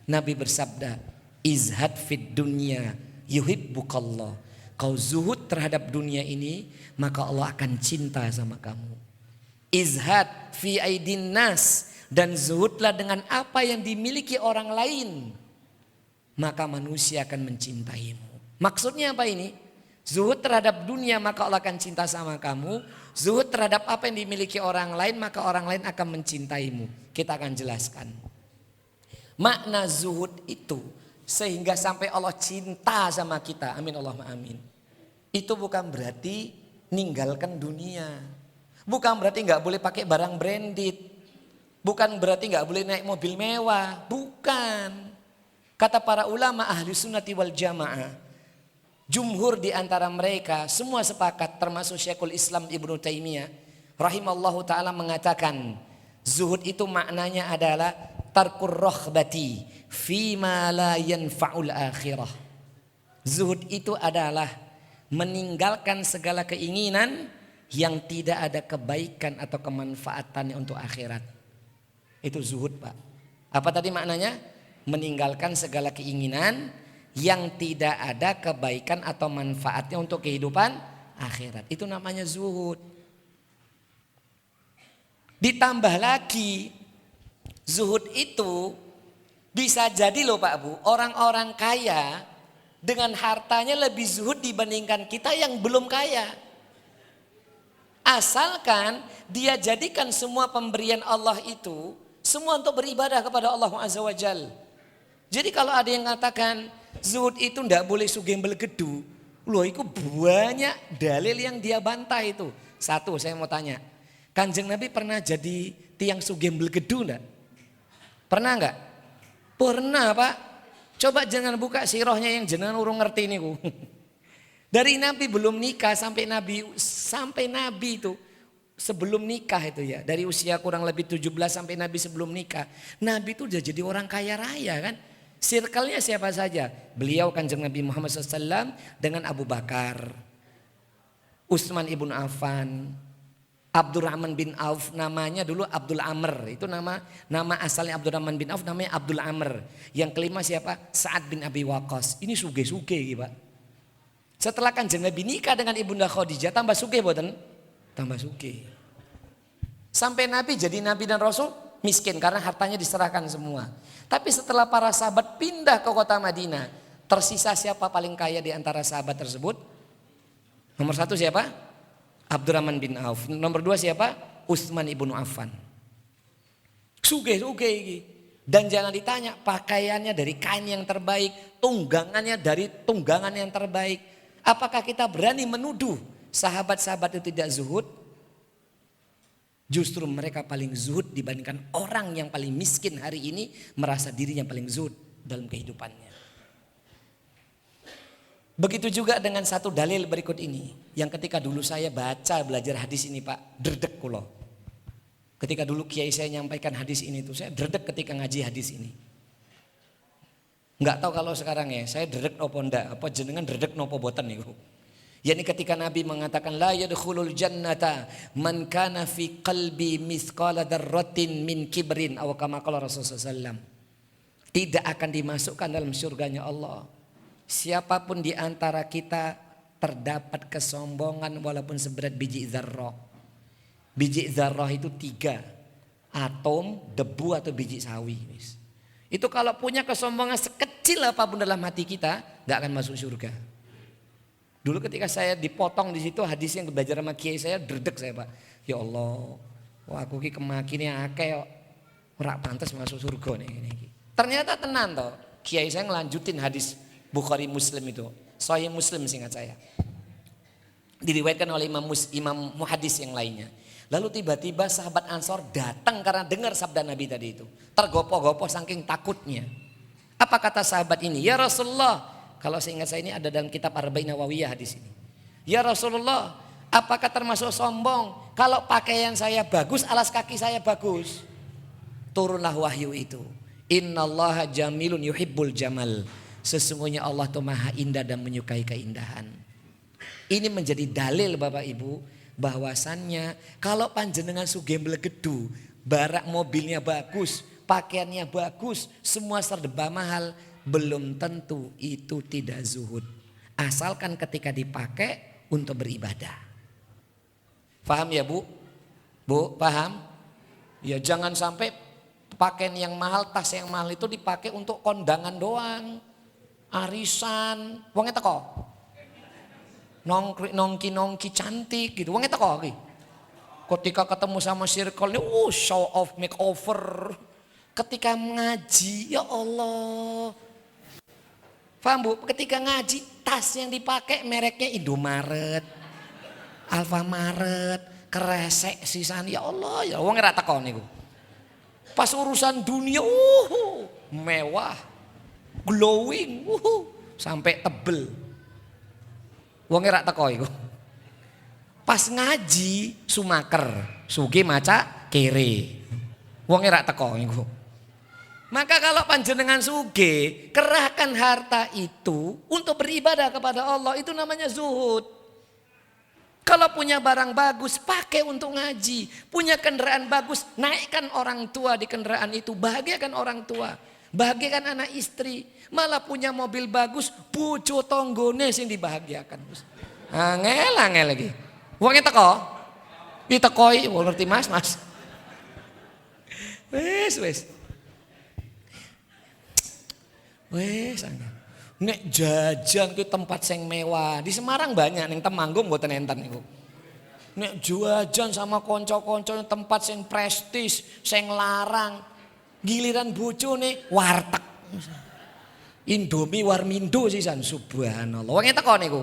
Nabi bersabda, izhad fid dunya yuhibbukallah. Kau zuhud terhadap dunia ini, maka Allah akan cinta sama kamu. Izhad fi aidin nas, dan zuhudlah dengan apa yang dimiliki orang lain, maka manusia akan mencintaimu. Maksudnya apa ini? Zuhud terhadap dunia maka Allah akan cinta sama kamu. Zuhud terhadap apa yang dimiliki orang lain maka orang lain akan mencintaimu. Kita akan jelaskan makna zuhud itu sehingga sampai Allah cinta sama kita. Amin Allahumma amin. Itu bukan berarti ninggalkan dunia. Bukan berarti nggak boleh pakai barang branded. Bukan berarti nggak boleh naik mobil mewah. Bukan. Kata para ulama ahli sunnati wal jamaah, jumhur di antara mereka semua sepakat, termasuk Syekhul Islam Ibnu Taimiyah rahimallahu taala mengatakan, zuhud itu maknanya adalah tarkur rohbati fima la yanfa'ul akhirah. Zuhud itu adalah meninggalkan segala keinginan yang tidak ada kebaikan atau kemanfaatannya untuk akhirat. Itu zuhud Pak. Apa tadi maknanya? Meninggalkan segala keinginan yang tidak ada kebaikan atau manfaatnya untuk kehidupan akhirat. Itu namanya zuhud. Ditambah lagi, zuhud itu bisa jadi loh Pak Bu, orang-orang kaya dengan hartanya lebih zuhud dibandingkan kita yang belum kaya. Asalkan dia jadikan semua pemberian Allah itu semua untuk beribadah kepada Allah Azza wa Jalla. Jadi kalau ada yang mengatakan zuhud itu ndak boleh sugembel gedu, loh itu banyak dalil yang dia bantah itu. Satu, saya mau tanya, Kanjeng Nabi pernah jadi tiang sugembel gedu enggak? Pernah enggak? Pernah Pak. Coba jangan buka sirahnya yang jenengan urung ngerti niku. Dari Nabi belum nikah sampai Nabi itu sebelum nikah itu ya, dari usia kurang lebih 17 sampai Nabi sebelum nikah, Nabi itu udah jadi orang kaya raya kan. Circle-nya siapa saja? Beliau Kanjeng Nabi Muhammad SAW dengan Abu Bakar, Utsman ibn Affan, Abdurrahman bin Auf, namanya dulu Abdul Amr. Itu nama asalnya Abdurrahman bin Auf, namanya Abdul Amr. Yang kelima siapa? Sa'ad bin Abi Waqqas. Ini sugih-sugih Pak. Setelah Kanjeng Nabi nikah dengan Ibunda Khadijah, tambah sugih boten? Tambah sugih. Sampai Nabi jadi Nabi dan Rasul miskin karena hartanya diserahkan semua. Tapi setelah para sahabat pindah ke kota Madinah, tersisa siapa paling kaya di antara sahabat tersebut? Nomor satu siapa? Abdurrahman bin Auf. Nomor dua siapa? Utsman ibnu Affan. Sugih. Dan jangan ditanya, pakaiannya dari kain yang terbaik, tunggangannya dari tunggangan yang terbaik. Apakah kita berani menuduh sahabat-sahabat itu tidak zuhud? Justru mereka paling zuhud dibandingkan orang yang paling miskin hari ini merasa dirinya paling zuhud dalam kehidupannya. Begitu juga dengan satu dalil berikut ini. Yang ketika dulu saya baca belajar hadis ini Pak, dredeg kula. Ketika dulu kiai saya nyampaikan hadis ini tuh saya dredeg ketika ngaji hadis ini. Enggak tahu kalau sekarang ya, saya dredeg nopo ndak, apa jenengan dredeg nopo boten niku. Yani ketika Nabi mengatakan la yadkhulul jannata man kana fi qalbi mithqala dzarratin min kibrin aw kama qala Rasulullah sallallahu. Tidak akan dimasukkan dalam surganya Allah siapapun di antara kita terdapat kesombongan walaupun seberat biji zarrah. Biji zarrah itu 3, atom, debu atau biji sawi. Itu kalau punya kesombongan sekecil apapun dalam hati kita, nggak akan masuk surga. Dulu ketika saya dipotong di situ hadis yang belajar sama kiai saya, dredeg saya Pak. Ya Allah, wah aku ki kemakine akeh kok ora pantes masuk surga nih. Ternyata tenan toh. Kiai saya ngelanjutin hadis Bukhari Muslim itu. Sahih Muslim seingat saya. Diriwayatkan oleh imam muhadis yang lainnya. Lalu tiba-tiba sahabat Ansor datang karena dengar sabda Nabi tadi itu. Tergopoh-gopoh saking takutnya. Apa kata sahabat ini? Ya Rasulullah. Kalau seingat saya ini ada dalam kitab Arba'in Nawawiyah hadis ini. Ya Rasulullah, apakah termasuk sombong kalau pakaian saya bagus, alas kaki saya bagus? Turunlah wahyu itu. Innallaha jamilun yuhibbul jamal. Sesungguhnya Allah itu maha indah dan menyukai keindahan. Ini menjadi dalil Bapak Ibu bahwasannya kalau panjenengan sugih mlegedu, barak mobilnya bagus, pakaiannya bagus, semua serba mahal, belum tentu itu tidak zuhud. Asalkan ketika dipakai untuk beribadah. Paham ya Bu? Bu, paham? Ya jangan sampai pakaian yang mahal, tas yang mahal itu dipakai untuk kondangan doang. Arisan, wongnya teko. Nongki cantik gitu, wongnya teko. Ketika ketemu sama circle-nya, show off makeover. Ketika ngaji, ya Allah. Paham Bu? Ketika ngaji tas yang dipakai mereknya Indomaret, Alfamaret, kresek sisan. Ya Allah, ya wong ora teko niku. Pas urusan dunia, mewah, glowing, sampai tebel. Wong ora teko iku. Pas ngaji sumaker, sugih maca kere. Wong ora teko niku. Maka kalau panjenengan sugih, kerahkan harta itu untuk beribadah kepada Allah, itu namanya zuhud. Kalau punya barang bagus, pakai untuk ngaji. Punya kendaraan bagus, naikkan orang tua di kendaraan itu, bahagiakan orang tua, bahagiakan anak istri. Malah punya mobil bagus, bojo tonggone sing dibahagiakan. Angel lagi. Wongnya teko? Ditekoi, ngerti Mas. Wes. Nek jajan ke tempat sing mewah di Semarang banyak, ning Temanggung mboten enten niku. Nek jajan sama kanca-kanca tempat sing prestis, sing larang, giliran bojone warteg. Indomie Warmindo sisan, subhanallah. Wong teko niku.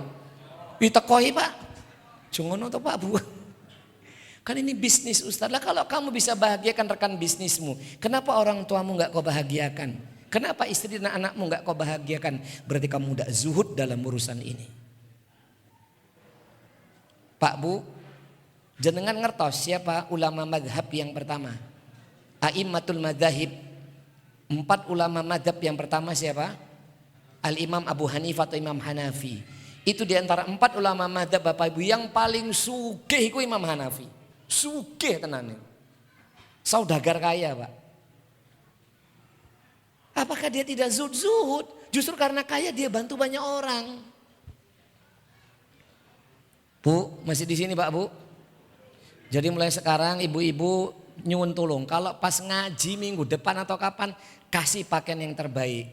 Ditekoi Pak. Jongono to Pak Bu. Kan ini bisnis Ustaz. Lah kalau kamu bisa bahagiakan rekan bisnismu, kenapa orang tuamu enggak kau bahagiakan? Kenapa istri dan anakmu enggak kau bahagiakan? Berarti kamu tidak zuhud dalam urusan ini. Pak Bu, jenengan ngertos siapa ulama madhab yang pertama? A'immatul madhahib. 4 ulama madhab yang pertama siapa? Al-Imam Abu Hanifah atau Imam Hanafi. Itu diantara 4 ulama madzhab Bapak Ibu yang paling sugih iku Imam Hanafi. Sugih tenan. Saudagar kaya, Pak. Apakah dia tidak zuhud? Justru karena kaya dia bantu banyak orang. Bu, masih di sini Pak Bu? Jadi mulai sekarang ibu-ibu nyuwun tolong. Kalau pas ngaji minggu depan atau kapan, kasih pakaian yang terbaik.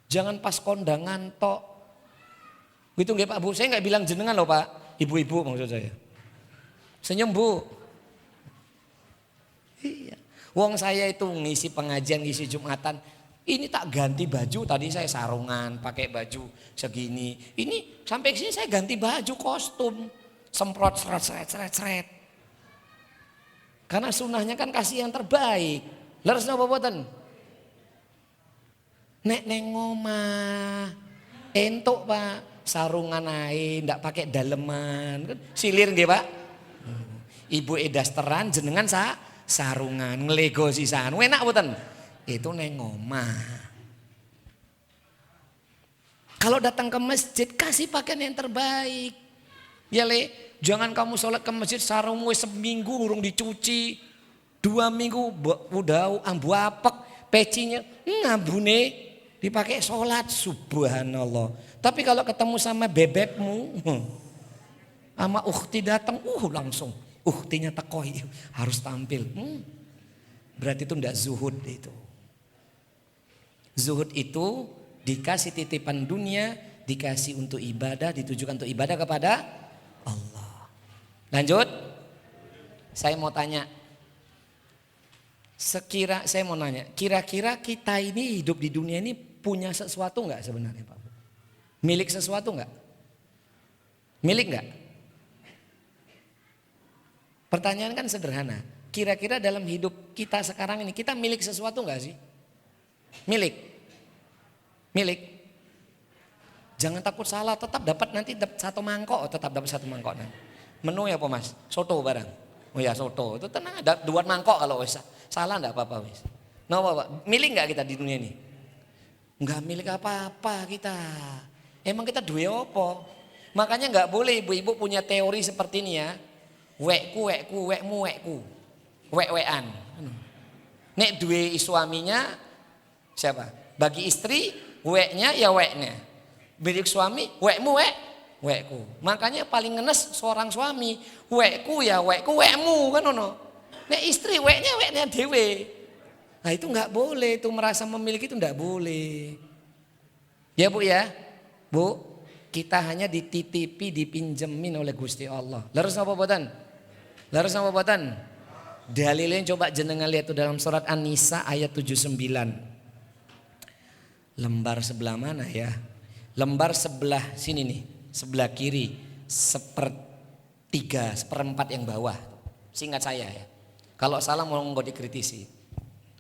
Jangan pas kondangan tok. Gitu nggih Pak Bu? Saya nggak bilang jenengan loh Pak. Ibu-ibu maksud saya. Senyum Bu. Iya. Wong saya itu ngisi pengajian, ngisi Jumatan. Ini tak ganti baju, tadi saya sarungan, pakai baju segini. Ini sampai sini saya ganti baju kostum. Semprot seret. Karena sunnahnya kan kasih yang terbaik. Leres napa boten? Nek neng omah entuk Pak, sarungan ae ndak pakai daleman. Kan silir nggih Pak? Ibu dasteran jenengan sarungan nglego sisan. Enak boten? Itu neng omah. Kalau datang ke masjid kasih pakaian yang terbaik. Ya Le, jangan kamu sholat ke masjid sarungmu seminggu urung dicuci. 2 minggu udah ambu apek, pecinya ngambune dipakai sholat, subhanallah. Tapi kalau ketemu sama bebekmu, sama ukhti datang, langsung ukhtinya tekoi harus tampil. Berarti itu enggak zuhud itu. Zuhud itu dikasih titipan dunia, dikasih untuk ibadah, ditujukan untuk ibadah kepada Allah. Lanjut. Saya mau tanya. Saya mau nanya, kira-kira kita ini hidup di dunia ini punya sesuatu enggak sebenarnya Pak? Milik sesuatu enggak? Milik enggak? Pertanyaan kan sederhana. Kira-kira dalam hidup kita sekarang ini kita milik sesuatu enggak sih? Milik. Jangan takut salah, tetap dapat nanti satu mangkok, tetap dapat satu mangkok. Menu ya apa Mas? Soto barang. Oh ya soto, itu tenang ada 2 mangkok kalau wis. Salah enggak apa-apa wis. No Pak, milik enggak kita di dunia ini? Enggak milik apa-apa kita. Emang kita duwe apa? Makanya enggak boleh ibu-ibu punya teori seperti ini ya. Wekku, wekmu, wekku. Wek-wekan. Nek duwe suaminya siapa? Bagi istri, weknya ya weknya. Milik suami, wekmu, wekku. Makanya paling ngenes seorang suami, wekku ya wekku, wekmu kan ono. Nek istri weknya dewe. Nah itu enggak boleh, itu merasa memiliki itu enggak boleh. Ya Bu ya. Bu, kita hanya dititipi, dipinjemin oleh Gusti Allah. Leres napa boten? Leres napa boten? Dalilnya coba jenengan lihat tuh dalam surat An-Nisa ayat 79. Lembar sebelah mana ya? Lembar sebelah sini nih, sebelah kiri, 1/3, 1/4 yang bawah. Singkat saya ya. Kalau salah monggo dikritisi.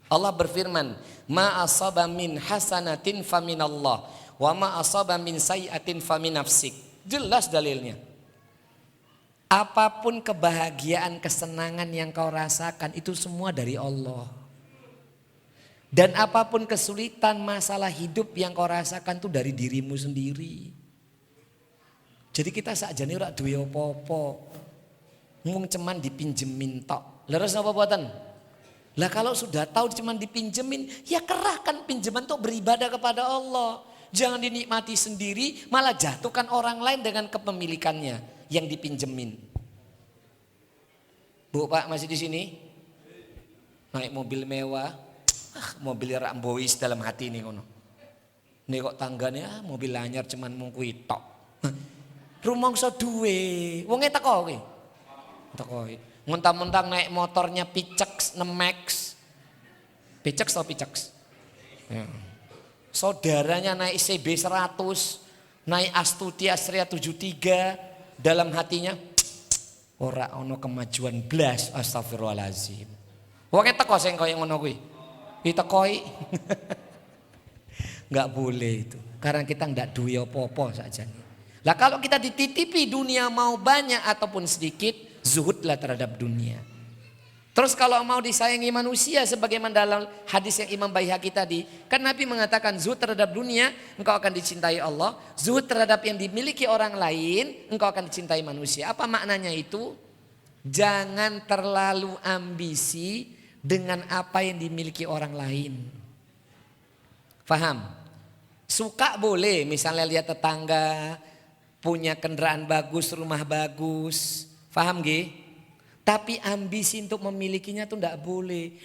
Allah berfirman, "Ma asaba min hasanatin faminallah, wa ma asaba min sayyi'atin famin nafsik." Jelas dalilnya. Apapun kebahagiaan, kesenangan yang kau rasakan itu semua dari Allah. Dan apapun kesulitan, masalah hidup yang kau rasakan itu dari dirimu sendiri. Jadi kita sakjane ora duwe apa-apa. Mung cuman dipinjemin tok. Leres apa buatan? Lah kalau sudah tahu cuman dipinjemin, ya kerahkan pinjaman untuk beribadah kepada Allah. Jangan dinikmati sendiri, malah jatuhkan orang lain dengan kepemilikannya yang dipinjemin. Bu Pak masih di sini? Naik mobil mewah. Mobil rak mbois dalam hati nih ngono. Nih kok tanggane mobil anyar cuman mung kuwi tok. Rumangsa duwe, wonge teko kowe. Teko. Mentang-mentang naik motornya Picex 6Max. Picex atau Picex? Ya. Saudaranya naik CB 100, naik Astuti Astrea 73, dalam hatinya ora ono kemajuan blas, astagfirullahalazim. Wonge teko sing koyo ngono kuwi. Ditekoi. Enggak boleh itu. Karena kita enggak duwe apa-apa saja. Lah kalau kita dititipi dunia mau banyak ataupun sedikit, zuhudlah terhadap dunia. Terus kalau mau disayangi manusia sebagaimana dalam hadis yang Imam Baihaqi tadi, kan Nabi mengatakan zuhud terhadap dunia engkau akan dicintai Allah, zuhud terhadap yang dimiliki orang lain engkau akan dicintai manusia. Apa maknanya itu? Jangan terlalu ambisi dengan apa yang dimiliki orang lain. Faham? Suka boleh, misalnya lihat tetangga punya kendaraan bagus, rumah bagus. Faham gak? Tapi ambisi untuk memilikinya tuh ndak boleh.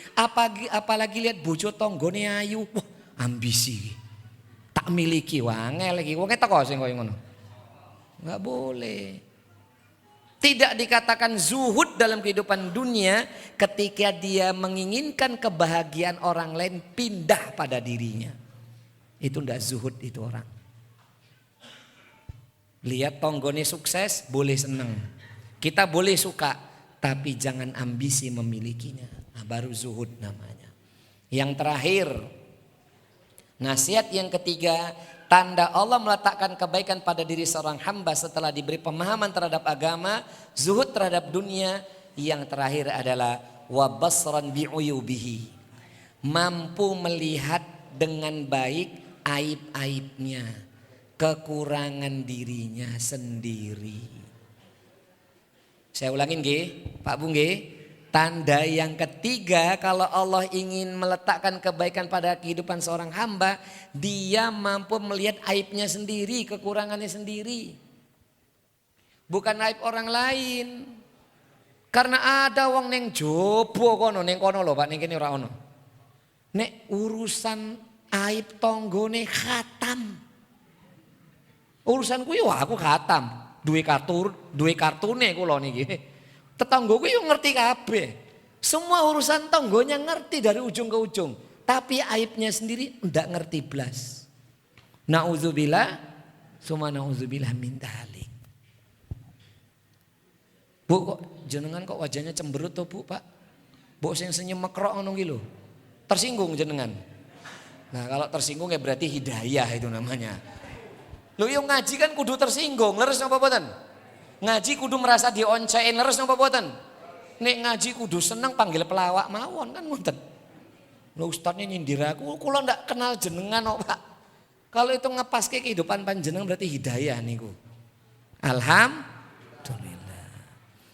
Apalagi lihat bojo tonggone ayu, wah ambisi. Tak miliki wangel lagi. Wong teko sing koyo ngono. Enggak boleh. Tidak dikatakan zuhud dalam kehidupan dunia ketika dia menginginkan kebahagiaan orang lain pindah pada dirinya. Itu ndak zuhud itu orang. Lihat tonggone sukses boleh seneng. Kita boleh suka. Tapi jangan ambisi memilikinya. Nah, baru zuhud namanya. Yang terakhir, nasihat yang ketiga, tanda Allah meletakkan kebaikan pada diri seorang hamba setelah diberi pemahaman terhadap agama, zuhud terhadap dunia. Yang terakhir adalah wabasran bi'uyubihi. Mampu melihat dengan baik aib-aibnya, kekurangan dirinya sendiri. Saya ulangin Pak Bung tanda yang ketiga kalau Allah ingin meletakkan kebaikan pada kehidupan seorang hamba, dia mampu melihat aibnya sendiri, kekurangannya sendiri. Bukan aib orang lain. Karena ada wong neng jobo kono, neng kono lho Pak, neng kene ora ono. Nek urusan aib tonggone khatam. Urusanku yo aku khatam. Duwe kartune kula niki. Tetanggoku yo ngerti kabeh. Semua urusan tanggonya ngerti dari ujung ke ujung, tapi aibnya sendiri ndak ngerti blas. Nauzubillah, summa nauzubillah min dzalik. Bu kok jenengan kok wajahnya cemberut to Bu, Pak? Mbok sing senyum mekrok ngono ki lho. Tersinggung jenengan. Nah, kalau tersinggung ya berarti hidayah itu namanya. Lho yang ngaji kan kudu tersinggung, leres napa boten? Ngaji kudu merasa dioncein, leres napa boten? Nek ngaji kudu seneng panggil pelawak mawon kan ngoten. Lho ustadznya nyindir aku, kula ndak kenal jenengan kok Pak. Kalau itu ngepaske kehidupan panjenengan berarti hidayah niku. Alhamdulillah.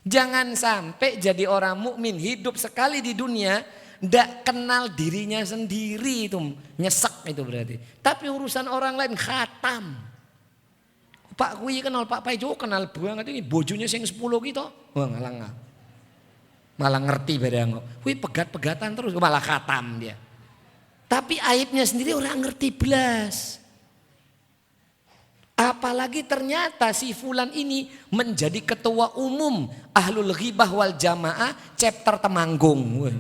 Jangan sampai jadi orang mukmin hidup sekali di dunia ndak kenal dirinya sendiri, itu nyesek itu berarti. Tapi urusan orang lain khatam. Pak kuwi kenal Pak Paijo kenal banget ini bojonya sing 10 gitu. Wah ngalang. Malah ngerti barang kok. Kuwi pegat-pegatan terus malah khatam dia. Tapi aibnya sendiri orang ngerti belas. Apalagi ternyata si fulan ini menjadi ketua umum Ahlul Ghibah wal Jamaah chapter Temanggung. Wah,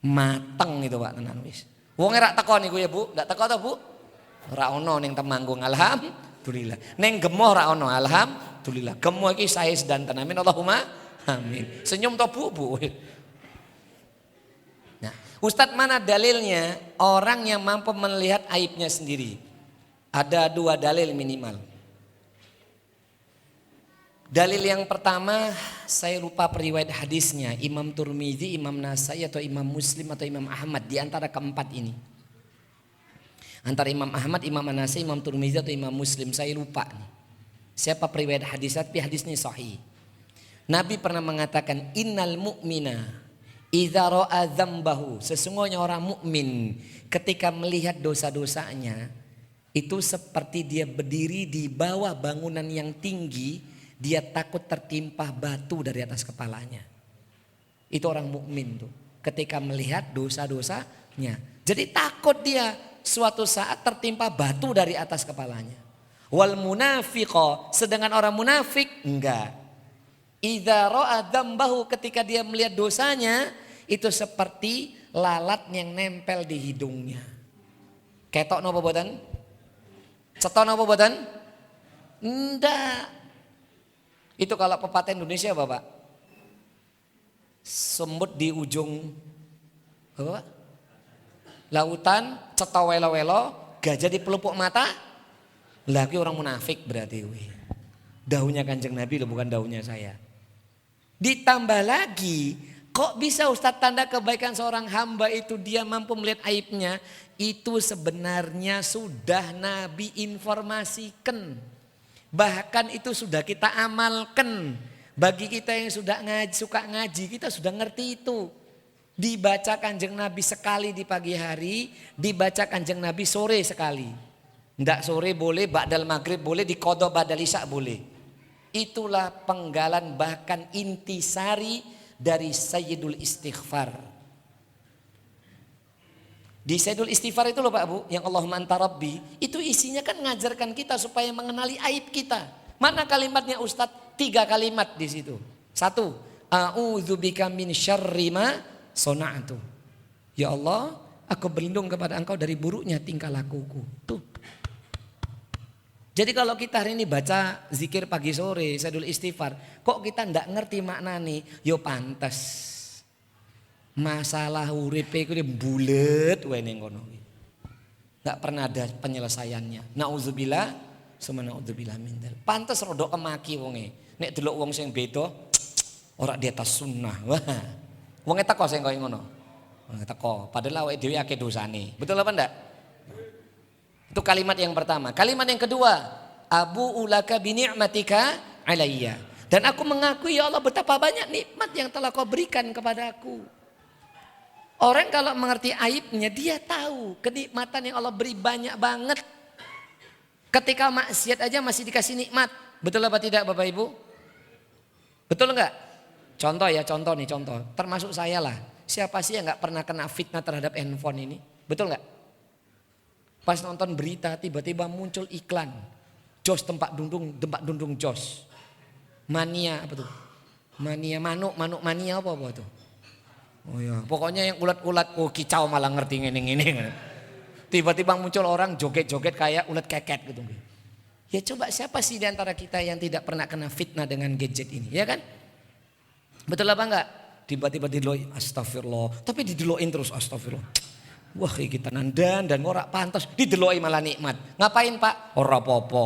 mateng itu Pak tenan wis. Wong ora teko niku ya Bu, ndak teko to Bu? Ora ono ning Temanggung alhamdulillah. Neng gemoh ra ono alhamdulillah. Gemoh iki sae sedanten amin Allahumma amin. Senyum to Bu. Nah, Ustadz mana dalilnya orang yang mampu melihat aibnya sendiri? Ada 2 dalil minimal. Dalil yang pertama saya lupa periwayat hadisnya, Imam Turmidzi, Imam Nasai atau Imam Muslim atau Imam Ahmad, di antara keempat ini. Antara Imam Ahmad, Imam Nasai, Imam Turmidzi atau Imam Muslim, saya lupa nih. Siapa periwayat hadis, tapi hadis ini sahih. Nabi pernah mengatakan innal mu'mina idza ra'a dzambahu, sesungguhnya orang mukmin ketika melihat dosa-dosanya itu seperti dia berdiri di bawah bangunan yang tinggi, dia takut tertimpa batu dari atas kepalanya. Itu orang mukmin tuh, ketika melihat dosa-dosanya. Jadi takut dia suatu saat tertimpa batu dari atas kepalanya. Wal munafiqo, sedangkan orang munafik enggak. Idza ra'a dzambahu, ketika dia melihat dosanya itu seperti lalat yang nempel di hidungnya. Ketok napa boten? Ceton apa boten? Enggak. Itu kalau pepatah Indonesia Bapak. Semut di ujung apa? Lautan, ceto welo-welo, gajah di pelupuk mata. Lagi orang munafik berarti. Daunnya Kanjeng Nabi loh, bukan daunnya saya. Ditambah lagi Kok bisa Ustadz tanda kebaikan seorang hamba itu dia mampu melihat aibnya? Itu sebenarnya sudah Nabi informasikan. Bahkan itu sudah kita amalkan. Bagi kita yang sudah suka ngaji, kita sudah ngerti itu. Dibaca Kanjeng Nabi sekali di pagi hari, dibaca Kanjeng Nabi sore sekali. Nggak sore boleh, ba'dal maghrib boleh, diqadha ba'dal isya boleh. Itulah penggalan bahkan intisari dari Sayyidul Istighfar. Di Sayyidul Istighfar itu loh Pak Bu, yang Allahumma anta rabbi, itu isinya kan ngajarkan kita supaya mengenali aib kita. Mana kalimatnya Ustadz? 3 kalimat di situ. 1, a'udzubika min syarri ma sona'tu. Ya Allah, aku berlindung kepada Engkau dari buruknya tingkah lakuku. Tuh. Jadi kalau kita hari ini baca zikir pagi sore, Sayyidul Istighfar, kok kita ndak ngerti maknanya? Yo pantes. Masalah uripe ku bulet wae ning kono. Enggak pernah ada penyelesaiannya. Nauzubillah, summa nauzubillah min dzalik. Pantes rodok kemaki wonge. Nek delok wong sing beda ora di atas sunnah. Wah. Wonge teko sing koyo ngono. Teko, padahal awake dhewe akeh dosane. Betul apa ndak? Itu kalimat yang pertama. Kalimat yang kedua, Abu ulaka bi ni'matika alayya. Dan aku mengakui ya Allah betapa banyak nikmat yang telah kau berikan kepada aku. Orang kalau mengerti aibnya dia tahu kenikmatan yang Allah beri banyak banget. Ketika maksiat aja masih dikasih nikmat. Betul apa tidak Bapak Ibu? Betul enggak? Contoh ya, contoh nih contoh. Termasuk saya lah. Siapa sih yang enggak pernah kena fitnah terhadap handphone ini? Betul enggak? Pas nonton berita tiba-tiba muncul iklan. Jos tempat dundung jos. Mania apa tuh? Mania manuk mania apa tuh? Oh ya, pokoknya yang ulat-ulat kicau malah ngerti ngene. Tiba-tiba muncul orang joget-joget kayak ulat keket gitu. Ya coba siapa sih di antara kita yang tidak pernah kena fitnah dengan gadget ini, ya kan? Betul apa enggak? Tiba-tiba dideloi astagfirullah, tapi dideloin terus astagfirullah. Wah kita nandan dan ngorak pantas, dideloi malah nikmat. Ngapain Pak? Ora apa-apa.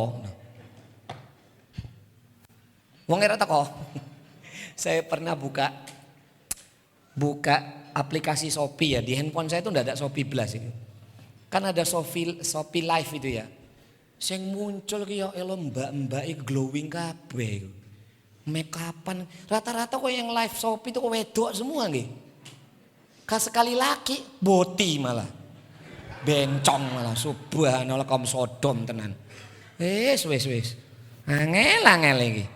Wong era teko. Saya pernah buka aplikasi Shopee ya, di handphone saya itu enggak ada Shopee Plus itu. Kan ada Shopee Live itu ya. Sing muncul ki yo elo mbak-mbak glowing kabeh. Make upan rata-rata kok yang live Shopee itu kok wedok semua nggih. Sekali laki boti malah. Bencong malah subhanallah kaum Sodom tenan. Wis. Angel iki.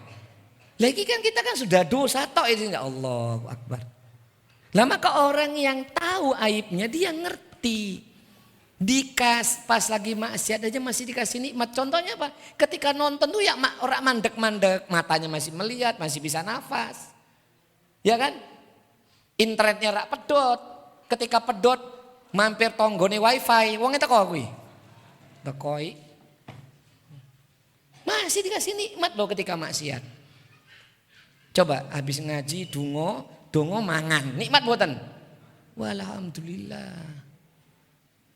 Lagi kan kita kan sudah dosa tok ini enggak Allahu Akbar. Lah maka orang yang tahu aibnya dia ngerti. Pas lagi maksiat aja masih dikasih nikmat. Contohnya apa? Ketika nonton tuh ya orang mandek-mandek, matanya masih melihat, masih bisa nafas. Ya kan? Internetnya rak pedot. Ketika pedot mampir tonggone wifi, wong teko kuwi. Tekoi. Masih dikasih nikmat loh ketika maksiat. Coba habis ngaji dongo mangan, nikmat buatan. Walhamdulillah.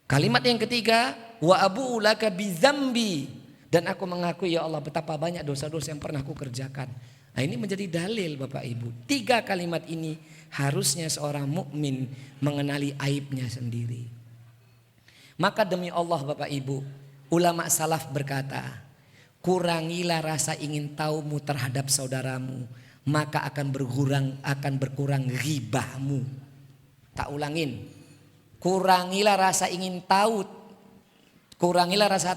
Kalimat yang ketiga, wa abu ulaka bizambi, dan aku mengakui ya Allah betapa banyak dosa-dosa yang pernah aku kerjakan. Nah ini menjadi dalil Bapak Ibu. 3 kalimat ini harusnya seorang mukmin mengenali aibnya sendiri. Maka demi Allah Bapak Ibu, ulama salaf berkata, kurangilah rasa ingin tahumu terhadap saudaramu, maka akan berkurang ghibahmu. Tak ulangin. Kurangilah rasa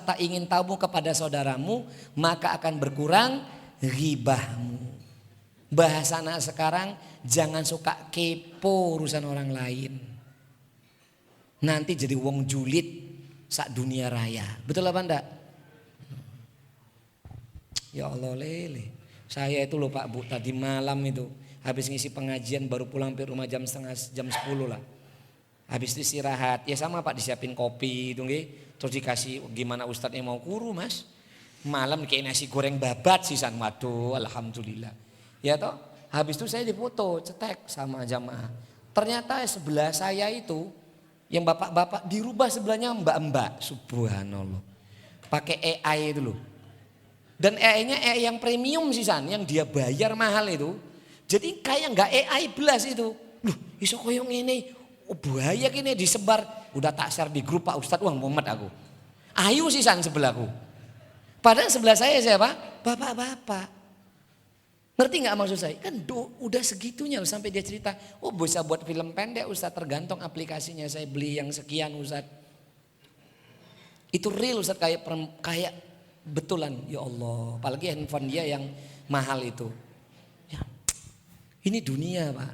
tak ingin tahumu kepada saudaramu, maka akan berkurang ghibahmu. Bahasa anak sekarang, jangan suka kepo urusan orang lain. Nanti jadi wong julid sak dunia raya. Betul apa enggak? Ya Allah lele. Saya itu loh Pak Bu, tadi malam itu habis ngisi pengajian baru pulang ke rumah jam 10 lah. Habis itu istirahat, ya sama Pak disiapin kopi itu nggih. Terus dikasih gimana ustadznya mau kuru Mas. Malam kayak nasi goreng babat sisan, waduh alhamdulillah. Ya toh, habis itu saya difoto, cetek sama jamaah. Ternyata sebelah saya itu yang bapak-bapak dirubah sebelahnya mbak-mbak, subhanallah. Pakai AI itu loh. Dan AI-nya AI yang premium sisan, yang dia bayar mahal itu. Jadi kayak nggak AI belas itu. Loh, iso koyo ngene. Oh, bahaya kini disebar. Udah tak share di grup Pak Ustadz, wah mumet aku. Ayo sisan sebelahku. Padahal sebelah saya siapa? Bapak-bapak. Ngerti nggak maksud saya? Kan udah segitunya loh sampai dia cerita. Oh bisa buat film pendek Ustadz, tergantung aplikasinya. Saya beli yang sekian Ustadz. Itu real Ustadz, kayak betulan. Ya Allah, apalagi handphone dia yang mahal itu. Ya, ini dunia Pak.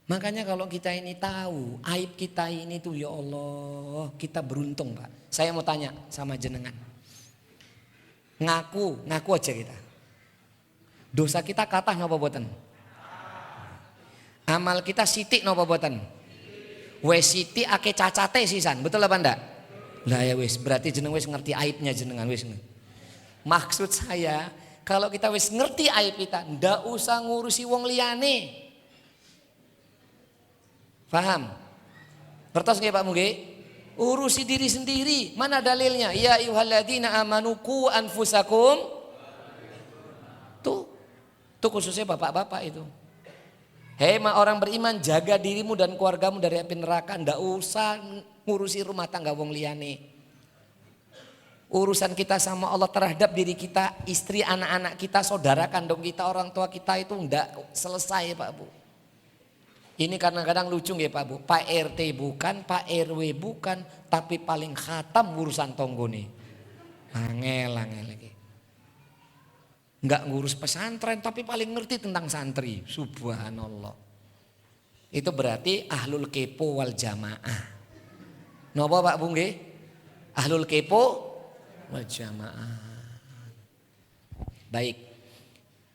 Makanya kalau kita ini tahu aib kita ini tuh ya Allah, kita beruntung Pak. Saya mau tanya sama jenengan. Ngaku aja kita. Dosa kita kathah napa boten? Amal kita sithik napa boten? Wes sithik akeh cacate sisan, betul apa ndak? Lah ya wis, berarti jeneng wis ngerti aibnya jenengan wis. Maksud saya, kalau kita wis ngerti aib kita, ndak usah ngurusi wong liyane. Paham? Bertos nggih Pak Mugi? Urusi diri sendiri. Mana dalilnya? Ya ayyuhalladzina amanu qu anfusakum. Tuh khususnya bapak-bapak itu. Hei orang beriman, jaga dirimu dan keluargamu dari api neraka. Ndak usah ngurusi rumah tangga wong liyane. Urusan kita sama Allah terhadap diri kita, istri, anak-anak kita, saudara kandung kita, orang tua kita itu ndak selesai Pak Bu. Ini kadang-kadang lucu ya Pak Bu. Pak RT bukan, Pak RW bukan, tapi paling khatam urusan tonggo nih. Angel lagi. Enggak ngurus pesantren tapi paling ngerti tentang santri. Subhanallah. Itu berarti ahlul kepo wal jamaah. Napa Pak Bu nggih? Ahlul kepo wal jamaah. Baik.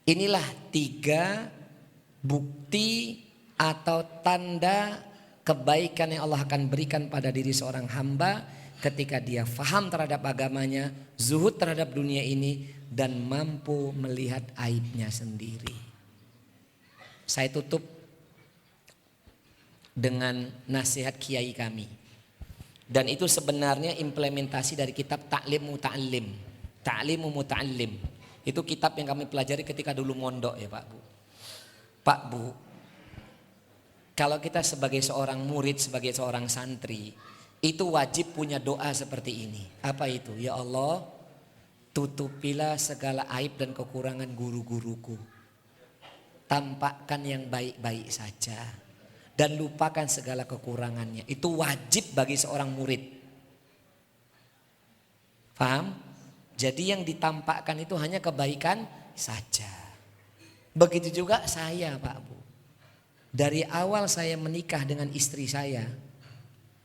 Inilah 3 bukti atau tanda kebaikan yang Allah akan berikan pada diri seorang hamba ketika dia faham terhadap agamanya, zuhud terhadap dunia ini, dan mampu melihat aibnya sendiri. Saya tutup dengan nasihat kiai kami. Dan itu sebenarnya implementasi dari kitab Ta'lim Muta'allim. Ta'limu Muta'allim. Itu kitab yang kami pelajari ketika dulu mondok ya Pak Bu. Pak Bu, kalau kita sebagai seorang murid, sebagai seorang santri, itu wajib punya doa seperti ini. Apa itu? Ya Allah, tutupilah segala aib dan kekurangan guru-guruku. Tampakkan yang baik-baik saja. Dan lupakan segala kekurangannya. Itu wajib bagi seorang murid. Paham? Jadi yang ditampakkan itu hanya kebaikan saja. Begitu juga saya Pak Bu. Dari awal saya menikah dengan istri saya,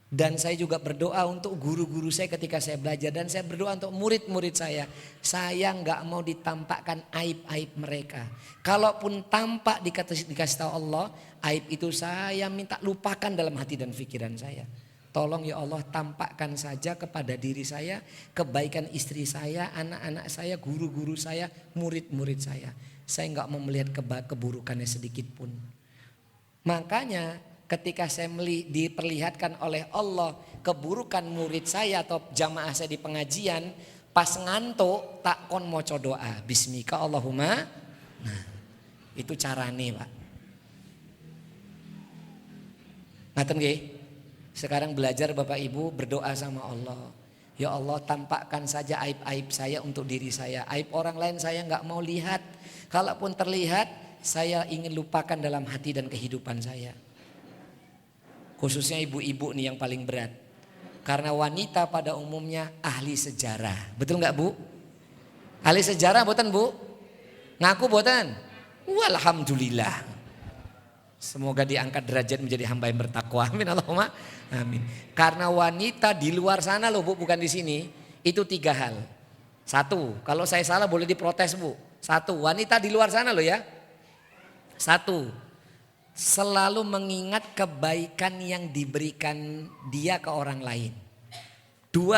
dan saya juga berdoa untuk guru-guru saya ketika saya belajar, dan saya berdoa untuk murid-murid saya nggak mau ditampakkan aib-aib mereka. Kalaupun tampak dikasih tahu Allah, aib itu saya minta lupakan dalam hati dan pikiran saya. Tolong ya Allah, tampakkan saja kepada diri saya kebaikan istri saya, anak-anak saya, guru-guru saya, murid-murid saya. Saya nggak mau melihat keburukannya sedikit pun. Makanya ketika saya diperlihatkan oleh Allah keburukan murid saya atau jamaah saya di pengajian, pas ngantuk tak kon moco doa bismika Allahumma. Nah, itu carane Pak. Ngaten nggih? Sekarang belajar Bapak Ibu berdoa sama Allah. Ya Allah, tampakkan saja aib-aib saya untuk diri saya. Aib orang lain saya nggak mau lihat. Kalaupun terlihat, saya ingin lupakan dalam hati dan kehidupan saya. Khususnya ibu-ibu nih yang paling berat. Karena wanita pada umumnya ahli sejarah. Betul nggak Bu? Ahli sejarah boten Bu? Ngaku boten? Walhamdulillah. Semoga diangkat derajat menjadi hamba yang bertakwa. Amin Allahumma amin. Karena wanita di luar sana loh Bu, bukan di sini. Itu 3 hal. 1, kalau saya salah boleh diprotes Bu. 1, wanita di luar sana loh ya. 1, selalu mengingat kebaikan yang diberikan dia ke orang lain. 2,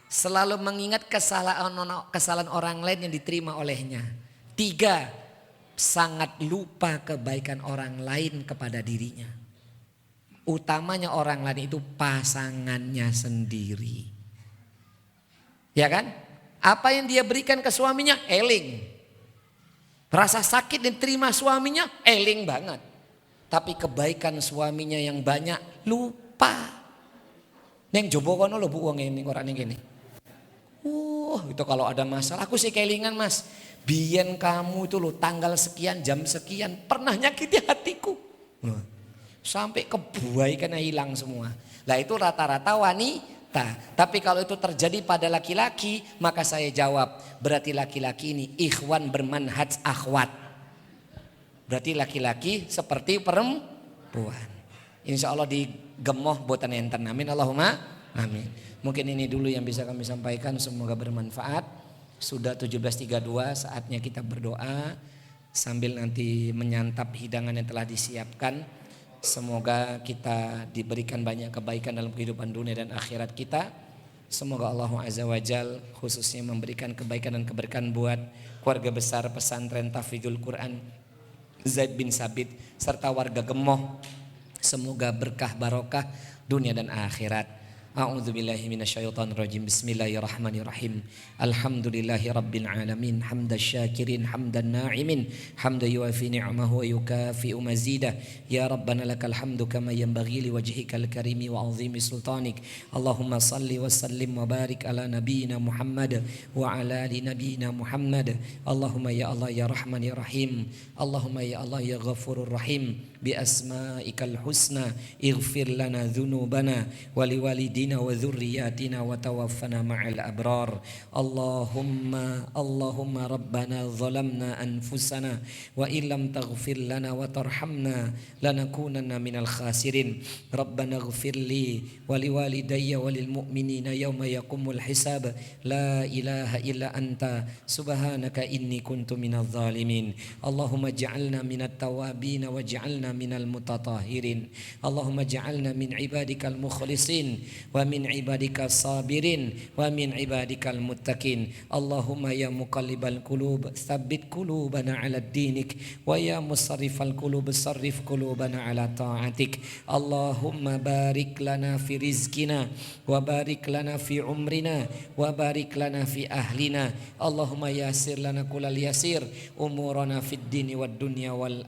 selalu mengingat kesalahan orang lain yang diterima olehnya. 3, sangat lupa kebaikan orang lain kepada dirinya. Utamanya orang lain itu pasangannya sendiri. Ya kan? Apa yang dia berikan ke suaminya, eling. Rasa sakit diterima suaminya, eling banget. tapi kebaikan suaminya yang banyak lupa. Neng jobo kono lho Bu wong ngene ora ning kene. Itu kalau ada masalah aku sih kelingan Mas. Biyen kamu itu loh tanggal sekian jam sekian pernah nyakiti hatiku. Sampai kebaikannya hilang semua. Lah itu rata-rata wanita. Tapi kalau itu terjadi pada laki-laki, maka saya jawab, berarti laki-laki ini ikhwan bermanhaj akhwat. Berarti laki-laki seperti perempuan. Insya Allah digemoh boten enten. Amin Allahumma amin. Mungkin ini dulu yang bisa kami sampaikan, semoga bermanfaat. Sudah 17.32, saatnya kita berdoa sambil nanti menyantap hidangan yang telah disiapkan. Semoga kita diberikan banyak kebaikan dalam kehidupan dunia dan akhirat kita. Semoga Allah Azza wa Jal khususnya memberikan kebaikan dan keberkahan buat keluarga besar pesantren Tahfidzul Quran Zaid bin Sabit serta warga Gemoh. Semoga berkah barokah dunia dan akhirat. A'udzubillahi minasyaitonirrajim. Bismillahirrahmanirrahim. Alhamdulillahi rabbil alamin. Hamdan syakirin, hamdan na'imin, hamdan yuafi ni'amahu wa yukafi'u mazidah. Ya Rabbana lakal hamdu kama yanbaghi li wajhikal karimi wa 'azimi sultanik. Allahumma salli wa sallim wa barik ala nabiyyina Muhammad wa ala ali nabiyyina Muhammad. Allahumma ya Allah ya Rahman ya Rahim. Allahumma ya Allah ya Ghafurur Rahim. Bi asma'ikal husna ighfir lana dhunubana wa liwalidina wa dhurriyyatina wa tawaffana ma'al abrar. Allahumma rabbana zalamna anfusana wa illam taghfir lana wa tarhamna lanakunanna minal khasirin. Rabbana ighfir li wa liwalidayya wa lil mu'minina yawma yaqumul hisab. La ilaha illa anta subhanaka inni kuntu minadh zalimin. Allahumma ij'alna minat tawabin wa ij'alna minal mutatahirin. Allahumma ij'alna min ibadikal mukhlisin wa min ibadikal sabirin wa min ibadikal muttaqin. Allahumma ya muqallibal qulub tsabbit qulubana ala dinik wa ya musarrifal qulub sarrif qulubana ala ta'atik. Allahumma barik lana fi rizqina wa barik lana fi umrina wa barik lana fi ahlina. Allahumma yassir lana kullal yasir umurana fid dini wad dunya wal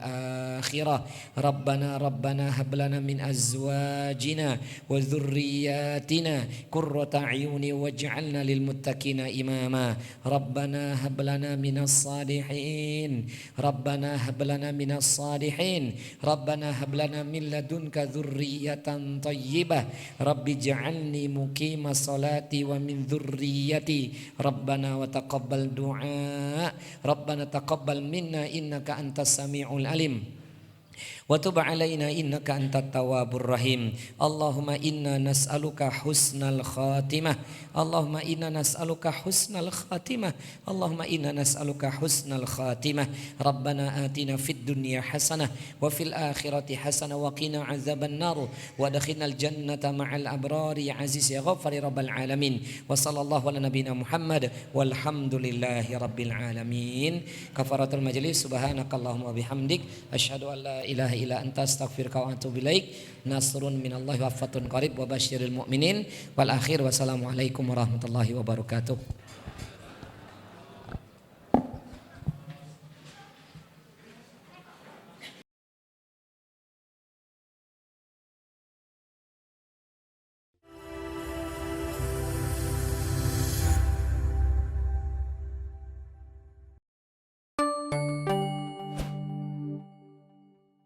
akhirah. Rabbana hab lana min azwajina wa dhurriyyatina qurrata a'yuni waj'alna lil muttaqina imama. Rabbana hab lana minas salihin. Rabbana hab lana minas salihin. Rabbana hab lana min ladunka dhurriyyatan thayyibah. Rabbi ij'alni muqimas salati wa min dhurriyyati. Rabbana wa taqabbal du'a. Rabbana taqabbal minna innaka antas samiul alim. Wa tub alaina innaka antat tawwabur rahim. Allahumma inna nas'aluka husnal khatimah. Allahumma inna nas'aluka husnal khatimah. Allahumma inna nas'aluka husnal khatimah. Rabbana atina fid dunya hasanah wa fil akhirati hasanah wa qina azaban nar wa adkhilnal jannata ma'al abrar ya aziz ya ghaffar ya rabbal alamin. Wa sallallahu ala nabiyyina Muhammad walhamdulillahi rabbil alamin. Kafaratul majlis. Subhanakallahumma bihamdik asyhadu an la ilaha illa anta astaghfiruka wa atubu ilaik. Nasrun minallahi wa fatun qarib wa basyiril mu'minin wal akhir. Wassalamualaikum warahmatullahi wabarakatuh.